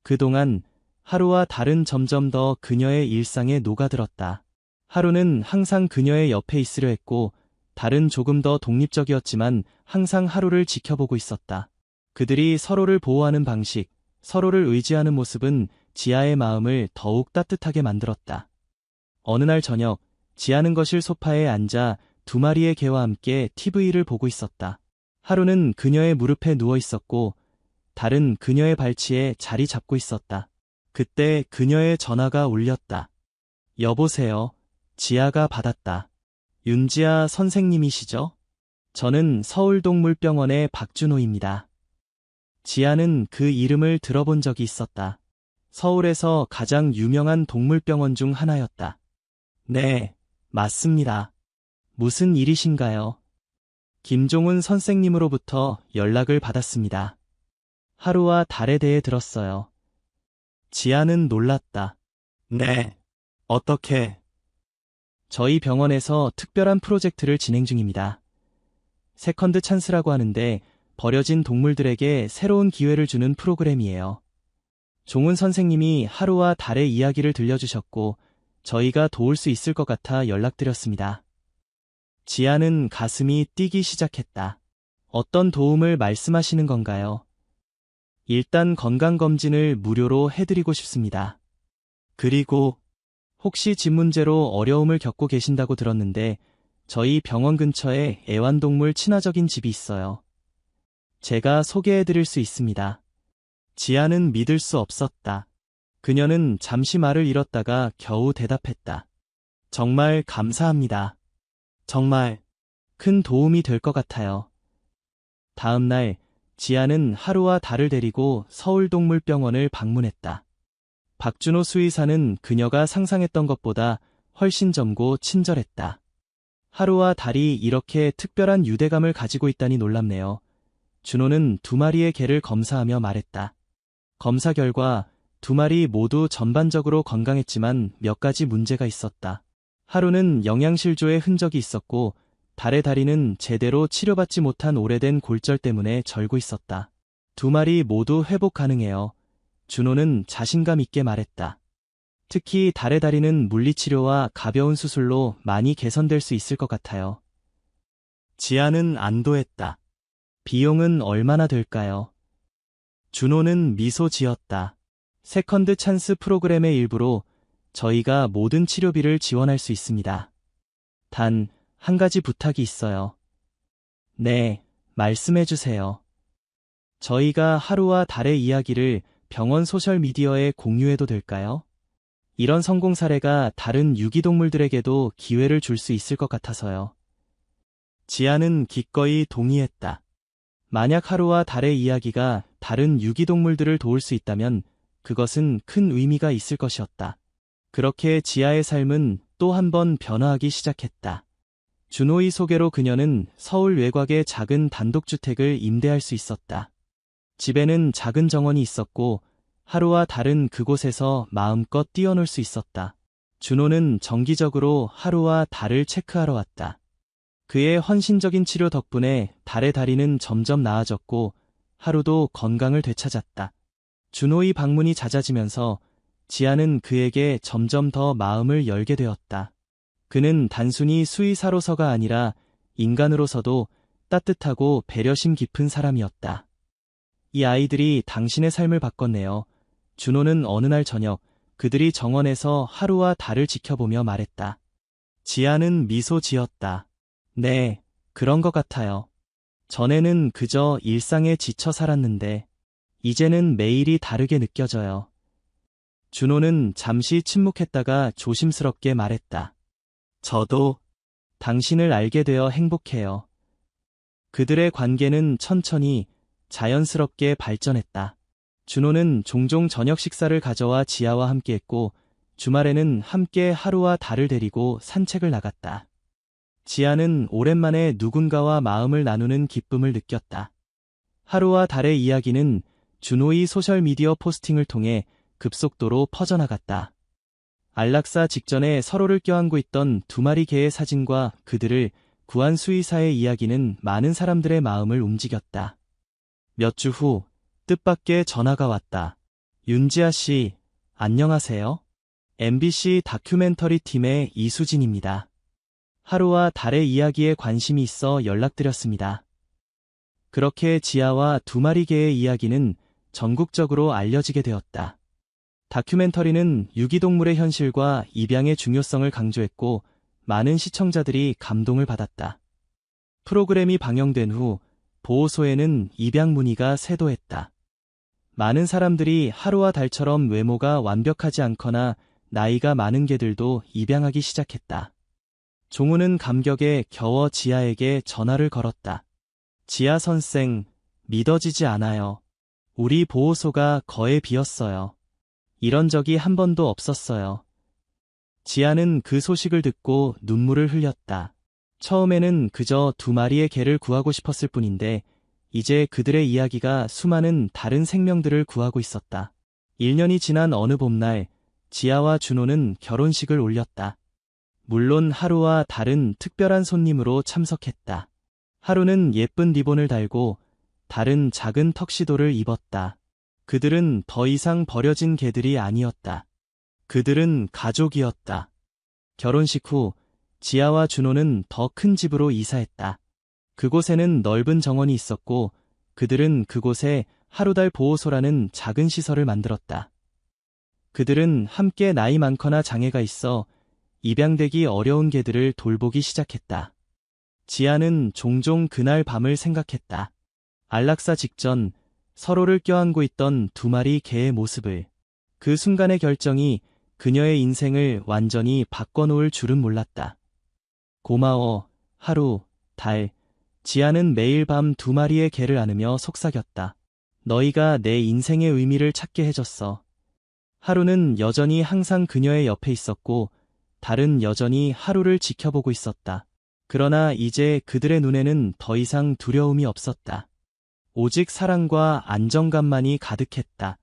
B: 그동안 하루와 달은 점점 더 그녀의 일상에 녹아들었다. 하루는 항상 그녀의 옆에 있으려 했고 달은 조금 더 독립적이었지만 항상 하루를 지켜보고 있었다. 그들이 서로를 보호하는 방식, 서로를 의지하는 모습은 지아의 마음을 더욱 따뜻하게 만들었다. 어느 날 저녁, 지아는 거실 소파에 앉아 2마리의 개와 함께 TV를 보고 있었다. 하루는 그녀의 무릎에 누워 있었고 달은 그녀의 발치에 자리 잡고 있었다. 그때 그녀의 전화가 울렸다. 여보세요. 지아가 받았다. 윤지아 선생님이시죠? 저는 서울동물병원의 박준호입니다. 지아는 그 이름을 들어본 적이 있었다. 서울에서 가장 유명한 동물병원 중 하나였다. 네, 맞습니다. 무슨 일이신가요? 김종훈 선생님으로부터 연락을 받았습니다. 하루와 달에 대해 들었어요. 지아는 놀랐다. 네, 어떻게? 저희 병원에서 특별한 프로젝트를 진행 중입니다. 세컨드 찬스라고 하는데 버려진 동물들에게 새로운 기회를 주는 프로그램이에요. 종훈 선생님이 하루와 달의 이야기를 들려주셨고 저희가 도울 수 있을 것 같아 연락드렸습니다. 지아는 가슴이 뛰기 시작했다. 어떤 도움을 말씀하시는 건가요? 일단 건강검진을 무료로 해드리고 싶습니다. 그리고 혹시 집 문제로 어려움을 겪고 계신다고 들었는데 저희 병원 근처에 애완동물 친화적인 집이 있어요. 제가 소개해드릴 수 있습니다. 지아는 믿을 수 없었다. 그녀는 잠시 말을 잃었다가 겨우 대답했다. 정말 감사합니다. 정말 큰 도움이 될 것 같아요. 다음 날 지아는 하루와 달을 데리고 서울동물병원을 방문했다. 박준호 수의사는 그녀가 상상했던 것보다 훨씬 젊고 친절했다. 하루와 달이 이렇게 특별한 유대감을 가지고 있다니 놀랍네요. 준호는 2마리의 개를 검사하며 말했다. 검사 결과 2마리 모두 전반적으로 건강했지만 몇 가지 문제가 있었다. 하루는 영양실조의 흔적이 있었고 달의 다리는 제대로 치료받지 못한 오래된 골절 때문에 절고 있었다. 2마리 모두 회복 가능해요. 준호는 자신감 있게 말했다. 특히 달의 다리는 물리치료와 가벼운 수술로 많이 개선될 수 있을 것 같아요. 지아는 안도했다. 비용은 얼마나 될까요? 준호는 미소 지었다. 세컨드 찬스 프로그램의 일부로 저희가 모든 치료비를 지원할 수 있습니다. 단, 한 가지 부탁이 있어요. 네, 말씀해 주세요. 저희가 하루와 달의 이야기를 병원 소셜미디어에 공유해도 될까요? 이런 성공 사례가 다른 유기동물들에게도 기회를 줄 수 있을 것 같아서요. 지아는 기꺼이 동의했다. 만약 하루와 달의 이야기가 다른 유기동물들을 도울 수 있다면 그것은 큰 의미가 있을 것이었다. 그렇게 지아의 삶은 또 한 번 변화하기 시작했다. 준호의 소개로 그녀는 서울 외곽의 작은 단독주택을 임대할 수 있었다. 집에는 작은 정원이 있었고 하루와 달은 그곳에서 마음껏 뛰어놀 수 있었다. 준호는 정기적으로 하루와 달을 체크하러 왔다. 그의 헌신적인 치료 덕분에 달의 다리는 점점 나아졌고 하루도 건강을 되찾았다. 준호의 방문이 잦아지면서 지아는 그에게 점점 더 마음을 열게 되었다. 그는 단순히 수의사로서가 아니라 인간으로서도 따뜻하고 배려심 깊은 사람이었다. 이 아이들이 당신의 삶을 바꿨네요. 준호는 어느 날 저녁 그들이 정원에서 하루와 달을 지켜보며 말했다. 지아는 미소 지었다. 네, 그런 것 같아요. 전에는 그저 일상에 지쳐 살았는데 이제는 매일이 다르게 느껴져요. 준호는 잠시 침묵했다가 조심스럽게 말했다. 저도 당신을 알게 되어 행복해요. 그들의 관계는 천천히 자연스럽게 발전했다. 준호는 종종 저녁 식사를 가져와 지아와 함께했고 주말에는 함께 하루와 달을 데리고 산책을 나갔다. 지아는 오랜만에 누군가와 마음을 나누는 기쁨을 느꼈다. 하루와 달의 이야기는 준호의 소셜미디어 포스팅을 통해 급속도로 퍼져나갔다. 안락사 직전에 서로를 껴안고 있던 두 마리 개의 사진과 그들을 구한 수의사의 이야기는 많은 사람들의 마음을 움직였다. 몇 주 후 뜻밖의 전화가 왔다. 윤지아 씨, 안녕하세요. MBC 다큐멘터리 팀의 이수진입니다. 하루와 달의 이야기에 관심이 있어 연락드렸습니다. 그렇게 지아와 두 마리 개의 이야기는 전국적으로 알려지게 되었다. 다큐멘터리는 유기동물의 현실과 입양의 중요성을 강조했고 많은 시청자들이 감동을 받았다. 프로그램이 방영된 후 보호소에는 입양 문의가 쇄도했다. 많은 사람들이 하루와 달처럼 외모가 완벽하지 않거나 나이가 많은 개들도 입양하기 시작했다. 종우는 감격에 겨워 지아에게 전화를 걸었다. 지아 선생, 믿어지지 않아요. 우리 보호소가 거의 비었어요. 이런 적이 한 번도 없었어요. 지아는 그 소식을 듣고 눈물을 흘렸다. 처음에는 그저 두 마리의 개를 구하고 싶었을 뿐인데 이제 그들의 이야기가 수많은 다른 생명들을 구하고 있었다. 1년이 지난 어느 봄날 지아와 준호는 결혼식을 올렸다. 물론 하루와 달은 특별한 손님으로 참석했다. 하루는 예쁜 리본을 달고 달은 작은 턱시도를 입었다. 그들은 더 이상 버려진 개들이 아니었다. 그들은 가족이었다. 결혼식 후 지아와 준호는 더 큰 집으로 이사했다. 그곳에는 넓은 정원이 있었고 그들은 그곳에 하루달 보호소라는 작은 시설을 만들었다. 그들은 함께 나이 많거나 장애가 있어 입양되기 어려운 개들을 돌보기 시작했다. 지아는 종종 그날 밤을 생각했다. 안락사 직전 서로를 껴안고 있던 두 마리 개의 모습을. 그 순간의 결정이 그녀의 인생을 완전히 바꿔놓을 줄은 몰랐다. 고마워, 하루, 달. 지아는 매일 밤 두 마리의 개를 안으며 속삭였다. 너희가 내 인생의 의미를 찾게 해줬어. 하루는 여전히 항상 그녀의 옆에 있었고 달은 여전히 하루를 지켜보고 있었다. 그러나 이제 그들의 눈에는 더 이상 두려움이 없었다. 오직 사랑과 안정감만이 가득했다.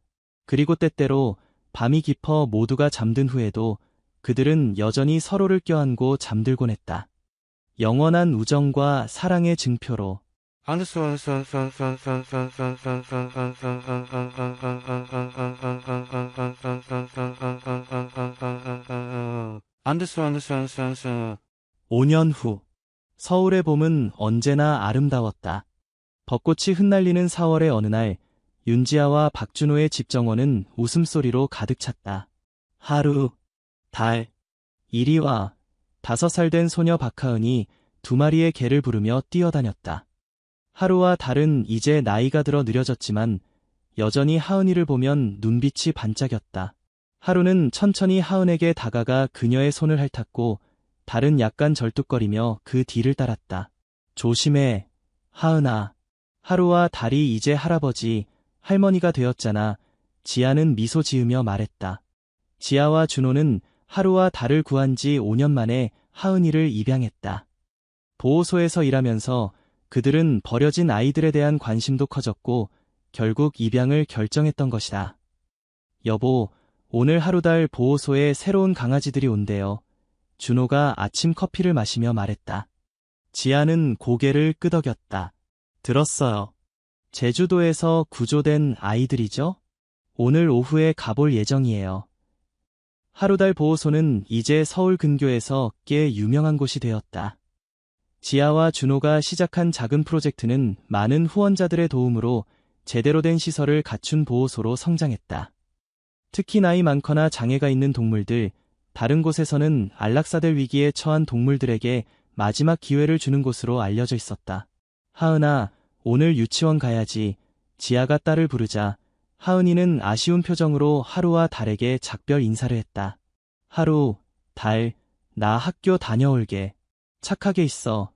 B: 그리고 때때로 밤이 깊어 모두가 잠든 후에도 그들은 여전히 서로를 껴안고 잠들곤 했다. 영원한 우정과 사랑의 증표로.
C: Understand.
B: 5년 후 서울의 봄은 언제나 아름다웠다. 벚꽃이 흩날리는 4월의 어느 날 윤지아와 박준호의 집 정원은 웃음소리로 가득 찼다. 하루, 달, 이리 와. 5살 된 소녀 박하은이 두 마리의 개를 부르며 뛰어다녔다. 하루와 달은 이제 나이가 들어 느려졌지만 여전히 하은이를 보면 눈빛이 반짝였다. 하루는 천천히 하은에게 다가가 그녀의 손을 핥았고 달은 약간 절뚝거리며 그 뒤를 따랐다. 조심해, 하은아. 하루와 달이 이제 할아버지, 할머니가 되었잖아. 지아는 미소 지으며 말했다. 지아와 준호는 하루와 달을 구한 지 5년 만에 하은이를 입양했다. 보호소에서 일하면서 그들은 버려진 아이들에 대한 관심도 커졌고 결국 입양을 결정했던 것이다. 여보, 오늘 하루달 보호소에 새로운 강아지들이 온대요. 준호가 아침 커피를 마시며 말했다. 지아는 고개를 끄덕였다. 들었어요. 제주도에서 구조된 아이들이죠? 오늘 오후에 가볼 예정이에요. 하루달 보호소는 이제 서울 근교에서 꽤 유명한 곳이 되었다. 지아와 준호가 시작한 작은 프로젝트는 많은 후원자들의 도움으로 제대로 된 시설을 갖춘 보호소로 성장했다. 특히 나이 많거나 장애가 있는 동물들, 다른 곳에서는 안락사될 위기에 처한 동물들에게 마지막 기회를 주는 곳으로 알려져 있었다. 하은아, 오늘 유치원 가야지. 지아가 딸을 부르자 하은이는 아쉬운 표정으로 하루와 달에게 작별 인사를 했다. 하루, 달, 나 학교 다녀올게. 착하게 있어.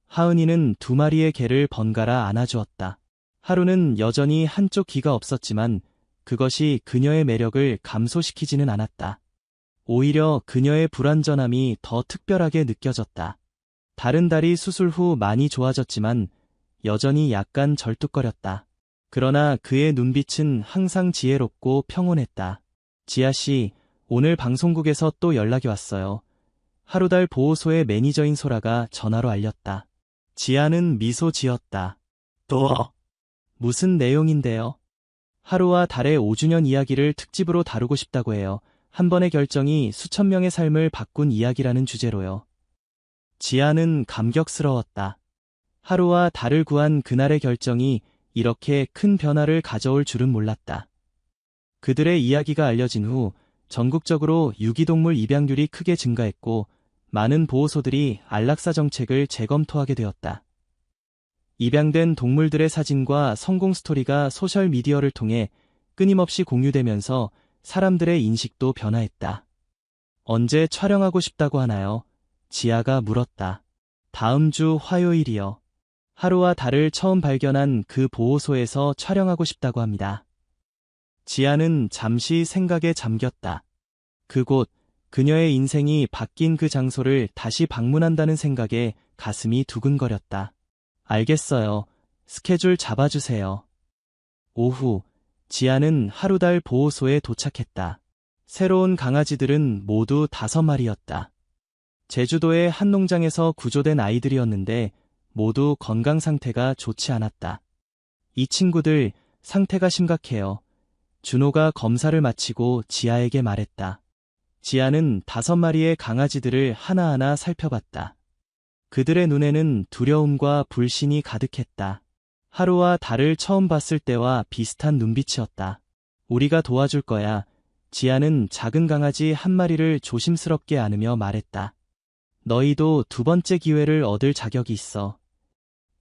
B: 하은이는 2마리의 개를 번갈아 안아주었다. 하루는 여전히 한쪽 귀가 없었지만 그것이 그녀의 매력을 감소시키지는 않았다. 오히려 그녀의 불완전함이 더 특별하게 느껴졌다. 다른 달이 수술 후 많이 좋아졌지만 여전히 약간 절뚝거렸다. 그러나 그의 눈빛은 항상 지혜롭고 평온했다. 지아씨, 오늘 방송국에서 또 연락이 왔어요. 하루달 보호소의 매니저인 소라가 전화로 알렸다. 지아는 미소 지었다. 또? 무슨 내용인데요? 하루와 달의 5주년 이야기를 특집으로 다루고 싶다고 해요. 한 번의 결정이 수천 명의 삶을 바꾼 이야기라는 주제로요. 지아는 감격스러웠다. 하루와 달을 구한 그날의 결정이 이렇게 큰 변화를 가져올 줄은 몰랐다. 그들의 이야기가 알려진 후 전국적으로 유기동물 입양률이 크게 증가했고 많은 보호소들이 안락사 정책을 재검토하게 되었다. 입양된 동물들의 사진과 성공 스토리가 소셜미디어를 통해 끊임없이 공유되면서 사람들의 인식도 변화했다. 언제 촬영하고 싶다고 하나요? 지아가 물었다. 다음 주 화요일이요. 하루와 달을 처음 발견한 그 보호소에서 촬영하고 싶다고 합니다. 지아는 잠시 생각에 잠겼다. 그곳, 그녀의 인생이 바뀐 그 장소를 다시 방문한다는 생각에 가슴이 두근거렸다. 알겠어요. 스케줄 잡아주세요. 오후, 지아는 하루달 보호소에 도착했다. 새로운 강아지들은 모두 5마리였다. 제주도의 한 농장에서 구조된 아이들이었는데 모두 건강 상태가 좋지 않았다. 이 친구들 상태가 심각해요. 준호가 검사를 마치고 지아에게 말했다. 지아는 5마리의 강아지들을 하나하나 살펴봤다. 그들의 눈에는 두려움과 불신이 가득했다. 하루와 달을 처음 봤을 때와 비슷한 눈빛이었다. 우리가 도와줄 거야. 지아는 작은 강아지 1마리를 조심스럽게 안으며 말했다. 너희도 2번째 기회를 얻을 자격이 있어.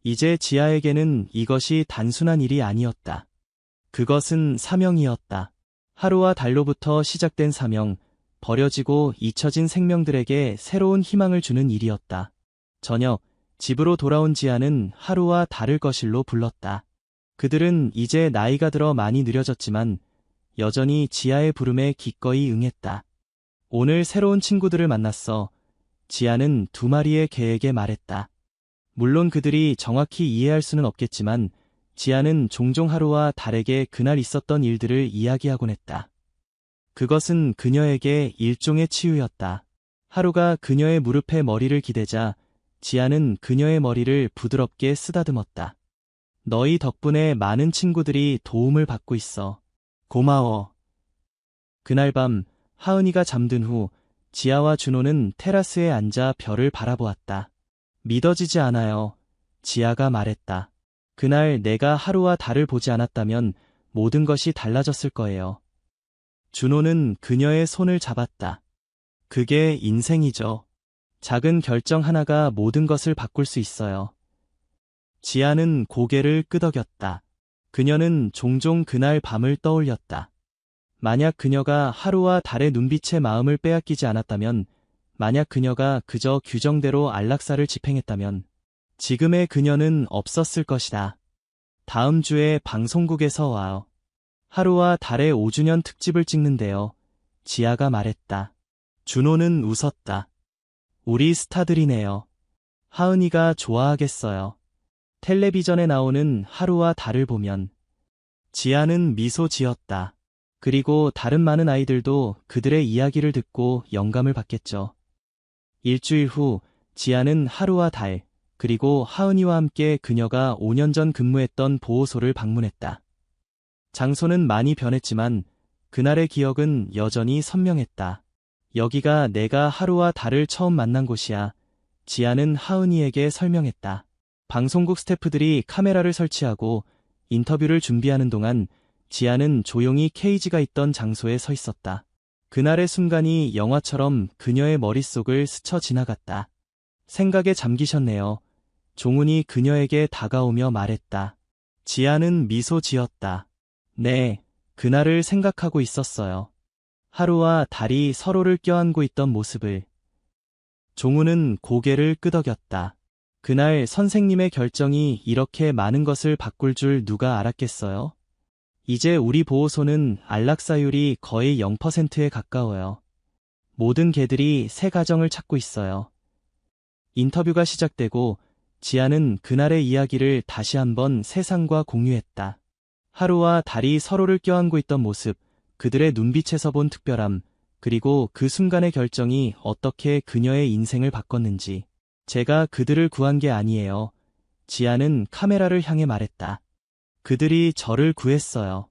B: 이제 지아에게는 이것이 단순한 일이 아니었다. 그것은 사명이었다. 하루와 달로부터 시작된 사명, 버려지고 잊혀진 생명들에게 새로운 희망을 주는 일이었다. 저녁, 집으로 돌아온 지아는 하루와 달을 거실로 불렀다. 그들은 이제 나이가 들어 많이 느려졌지만 여전히 지아의 부름에 기꺼이 응했다. 오늘 새로운 친구들을 만났어. 지아는 2마리의 개에게 말했다. 물론 그들이 정확히 이해할 수는 없겠지만 지아는 종종 하루와 달에게 그날 있었던 일들을 이야기하곤 했다. 그것은 그녀에게 일종의 치유였다. 하루가 그녀의 무릎에 머리를 기대자 지아는 그녀의 머리를 부드럽게 쓰다듬었다. 너희 덕분에 많은 친구들이 도움을 받고 있어. 고마워. 그날 밤 하은이가 잠든 후 지아와 준호는 테라스에 앉아 별을 바라보았다. 믿어지지 않아요. 지아가 말했다. 그날 내가 하루와 달을 보지 않았다면 모든 것이 달라졌을 거예요. 준호는 그녀의 손을 잡았다. 그게 인생이죠. 작은 결정 하나가 모든 것을 바꿀 수 있어요. 지아는 고개를 끄덕였다. 그녀는 종종 그날 밤을 떠올렸다. 만약 그녀가 하루와 달의 눈빛에 마음을 빼앗기지 않았다면, 만약 그녀가 그저 규정대로 안락사를 집행했다면, 지금의 그녀는 없었을 것이다. 다음 주에 방송국에서 와요. 하루와 달의 5주년 특집을 찍는데요. 지아가 말했다. 준호는 웃었다. 우리 스타들이네요. 하은이가 좋아하겠어요. 텔레비전에 나오는 하루와 달을 보면. 지아는 미소 지었다. 그리고 다른 많은 아이들도 그들의 이야기를 듣고 영감을 받겠죠. 일주일 후 지아는 하루와 달, 그리고 하은이와 함께 그녀가 5년 전 근무했던 보호소를 방문했다. 장소는 많이 변했지만 그날의 기억은 여전히 선명했다. 여기가 내가 하루와 달을 처음 만난 곳이야. 지아는 하은이에게 설명했다. 방송국 스태프들이 카메라를 설치하고 인터뷰를 준비하는 동안 지아는 조용히 케이지가 있던 장소에 서 있었다. 그날의 순간이 영화처럼 그녀의 머릿속을 스쳐 지나갔다. 생각에 잠기셨네요. 종훈이 그녀에게 다가오며 말했다. 지아는 미소 지었다. 네, 그날을 생각하고 있었어요. 하루와 달이 서로를 껴안고 있던 모습을. 종훈은 고개를 끄덕였다. 그날 선생님의 결정이 이렇게 많은 것을 바꿀 줄 누가 알았겠어요? 이제 우리 보호소는 안락사율이 거의 0%에 가까워요. 모든 개들이 새 가정을 찾고 있어요. 인터뷰가 시작되고 지아는 그날의 이야기를 다시 한번 세상과 공유했다. 하루와 달이 서로를 껴안고 있던 모습, 그들의 눈빛에서 본 특별함, 그리고 그 순간의 결정이 어떻게 그녀의 인생을 바꿨는지. 제가 그들을 구한 게 아니에요. 지아는 카메라를 향해 말했다. 그들이 저를 구했어요.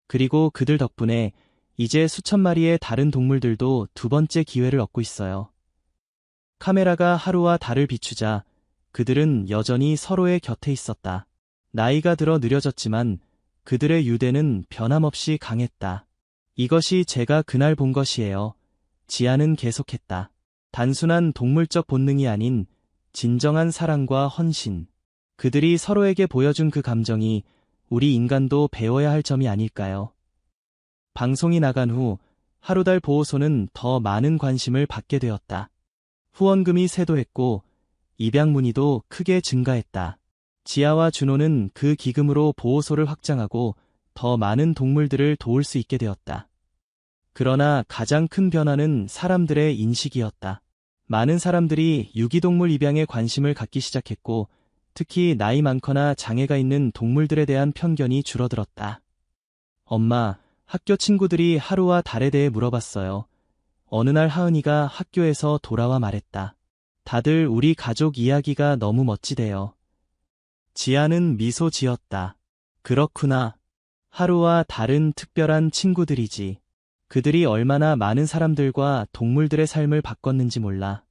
B: 그리고 그들 덕분에 이제 수천 마리의 다른 동물들도 두 번째 기회를 얻고 있어요. 카메라가 하루와 달을 비추자 그들은 여전히 서로의 곁에 있었다. 나이가 들어 느려졌지만 그들의 유대는 변함없이 강했다. 이것이 제가 그날 본 것이에요. 지아는 계속했다. 단순한 동물적 본능이 아닌 진정한 사랑과 헌신. 그들이 서로에게 보여준 그 감정이 우리 인간도 배워야 할 점이 아닐까요? 방송이 나간 후 하루달 보호소는 더 많은 관심을 받게 되었다. 후원금이 쇄도했고 입양 문의도 크게 증가했다. 지아와 준호는 그 기금으로 보호소를 확장하고 더 많은 동물들을 도울 수 있게 되었다. 그러나 가장 큰 변화는 사람들의 인식이었다. 많은 사람들이 유기동물 입양에 관심을 갖기 시작했고 특히 나이 많거나 장애가 있는 동물들에 대한 편견이 줄어들었다. 엄마, 학교 친구들이 하루와 달에 대해 물어봤어요. 어느 날 하은이가 학교에서 돌아와 말했다. 다들 우리 가족 이야기가 너무 멋지대요. 지아는 미소 지었다. 그렇구나. 하루와 달은 특별한 친구들이지. 그들이 얼마나 많은 사람들과 동물들의 삶을 바꿨는지 몰라.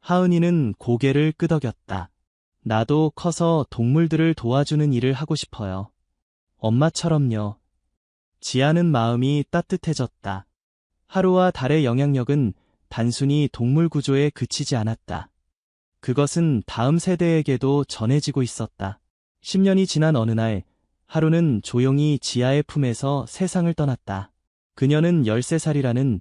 B: 하은이는 고개를 끄덕였다. 나도 커서 동물들을 도와주는 일을 하고 싶어요. 엄마처럼요. 지아는 마음이 따뜻해졌다. 하루와 달의 영향력은 단순히 동물 구조에 그치지 않았다. 그것은 다음 세대에게도 전해지고 있었다. 10년이 지난 어느 날, 하루는 조용히 지아의 품에서 세상을 떠났다. 그녀는 13살이라는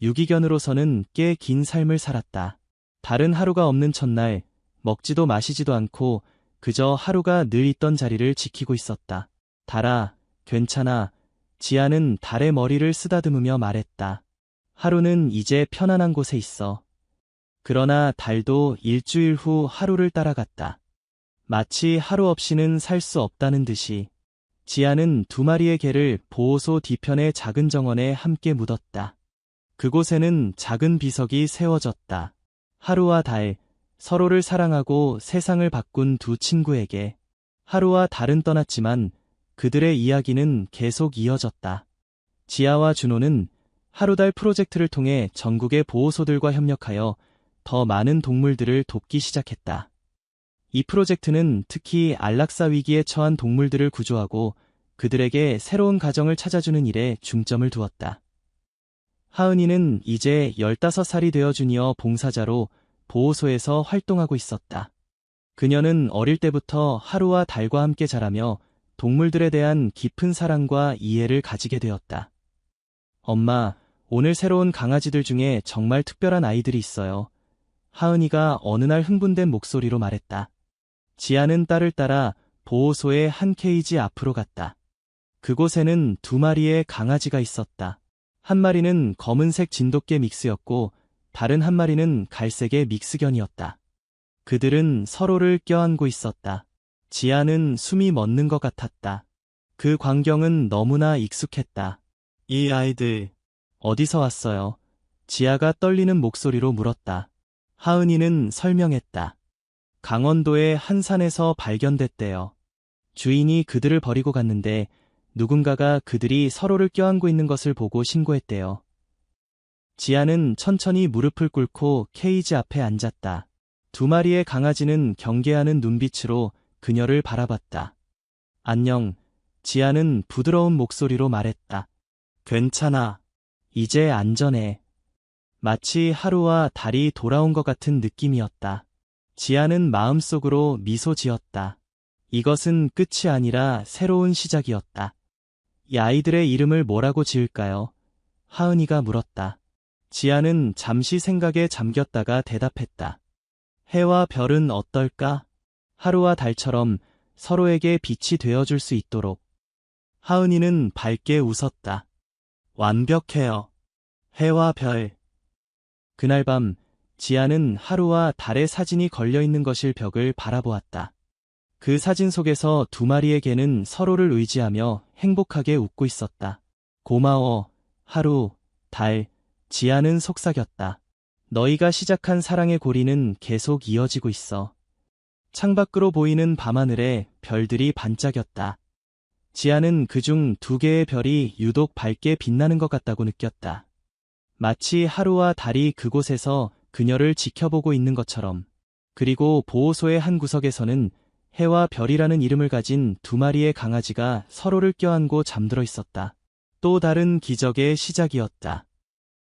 B: 유기견으로서는 꽤 긴 삶을 살았다. 다른 하루가 없는 첫날, 먹지도 마시지도 않고 그저 하루가 늘 있던 자리를 지키고 있었다. 달아, 괜찮아. 지아는 달의 머리를 쓰다듬으며 말했다. 하루는 이제 편안한 곳에 있어. 그러나 달도 일주일 후 하루를 따라갔다. 마치 하루 없이는 살 수 없다는 듯이. 지아는 두 마리의 개를 보호소 뒤편의 작은 정원에 함께 묻었다. 그곳에는 작은 비석이 세워졌다. 하루와 달, 서로를 사랑하고 세상을 바꾼 두 친구에게. 하루와 달은 떠났지만 그들의 이야기는 계속 이어졌다. 지아와 준호는 하루달 프로젝트를 통해 전국의 보호소들과 협력하여 더 많은 동물들을 돕기 시작했다. 이 프로젝트는 특히 안락사 위기에 처한 동물들을 구조하고 그들에게 새로운 가정을 찾아주는 일에 중점을 두었다. 하은이는 이제 15살이 되어 주니어 봉사자로 보호소에서 활동하고 있었다. 그녀는 어릴 때부터 하루와 달과 함께 자라며 동물들에 대한 깊은 사랑과 이해를 가지게 되었다. 엄마, 오늘 새로운 강아지들 중에 정말 특별한 아이들이 있어요. 하은이가 어느 날 흥분된 목소리로 말했다. 지아는 딸을 따라 보호소의 한 케이지 앞으로 갔다. 그곳에는 두 마리의 강아지가 있었다. 한 마리는 검은색 진돗개 믹스였고 다른 한 마리는 갈색의 믹스견이었다. 그들은 서로를 껴안고 있었다. 지아는 숨이 멎는 것 같았다. 그 광경은 너무나 익숙했다. 이 아이들 어디서 왔어요? 지아가 떨리는 목소리로 물었다. 하은이는 설명했다. 강원도의 한 산에서 발견됐대요. 주인이 그들을 버리고 갔는데 누군가가 그들이 서로를 껴안고 있는 것을 보고 신고했대요. 지아는 천천히 무릎을 꿇고 케이지 앞에 앉았다. 두 마리의 강아지는 경계하는 눈빛으로 그녀를 바라봤다. 안녕, 지아는 부드러운 목소리로 말했다. 괜찮아. 이제 안전해. 마치 하루와 달이 돌아온 것 같은 느낌이었다. 지아는 마음속으로 미소 지었다. 이것은 끝이 아니라 새로운 시작이었다. 이 아이들의 이름을 뭐라고 지을까요? 하은이가 물었다. 지아는 잠시 생각에 잠겼다가 대답했다. 해와 별은 어떨까? 하루와 달처럼 서로에게 빛이 되어줄 수 있도록. 하은이는 밝게 웃었다. 완벽해요. 해와 별. 그날 밤, 지아는 하루와 달의 사진이 걸려있는 것일 벽을 바라보았다. 그 사진 속에서 두 마리의 개는 서로를 의지하며 행복하게 웃고 있었다. 고마워, 하루, 달, 지아는 속삭였다. 너희가 시작한 사랑의 고리는 계속 이어지고 있어. 창밖으로 보이는 밤하늘에 별들이 반짝였다. 지아는 그중 두 개의 별이 유독 밝게 빛나는 것 같다고 느꼈다. 마치 하루와 달이 그곳에서 그녀를 지켜보고 있는 것처럼. 그리고 보호소의 한 구석에서는 해와 별이라는 이름을 가진 두 마리의 강아지가 서로를 껴안고 잠들어 있었다. 또 다른 기적의 시작이었다.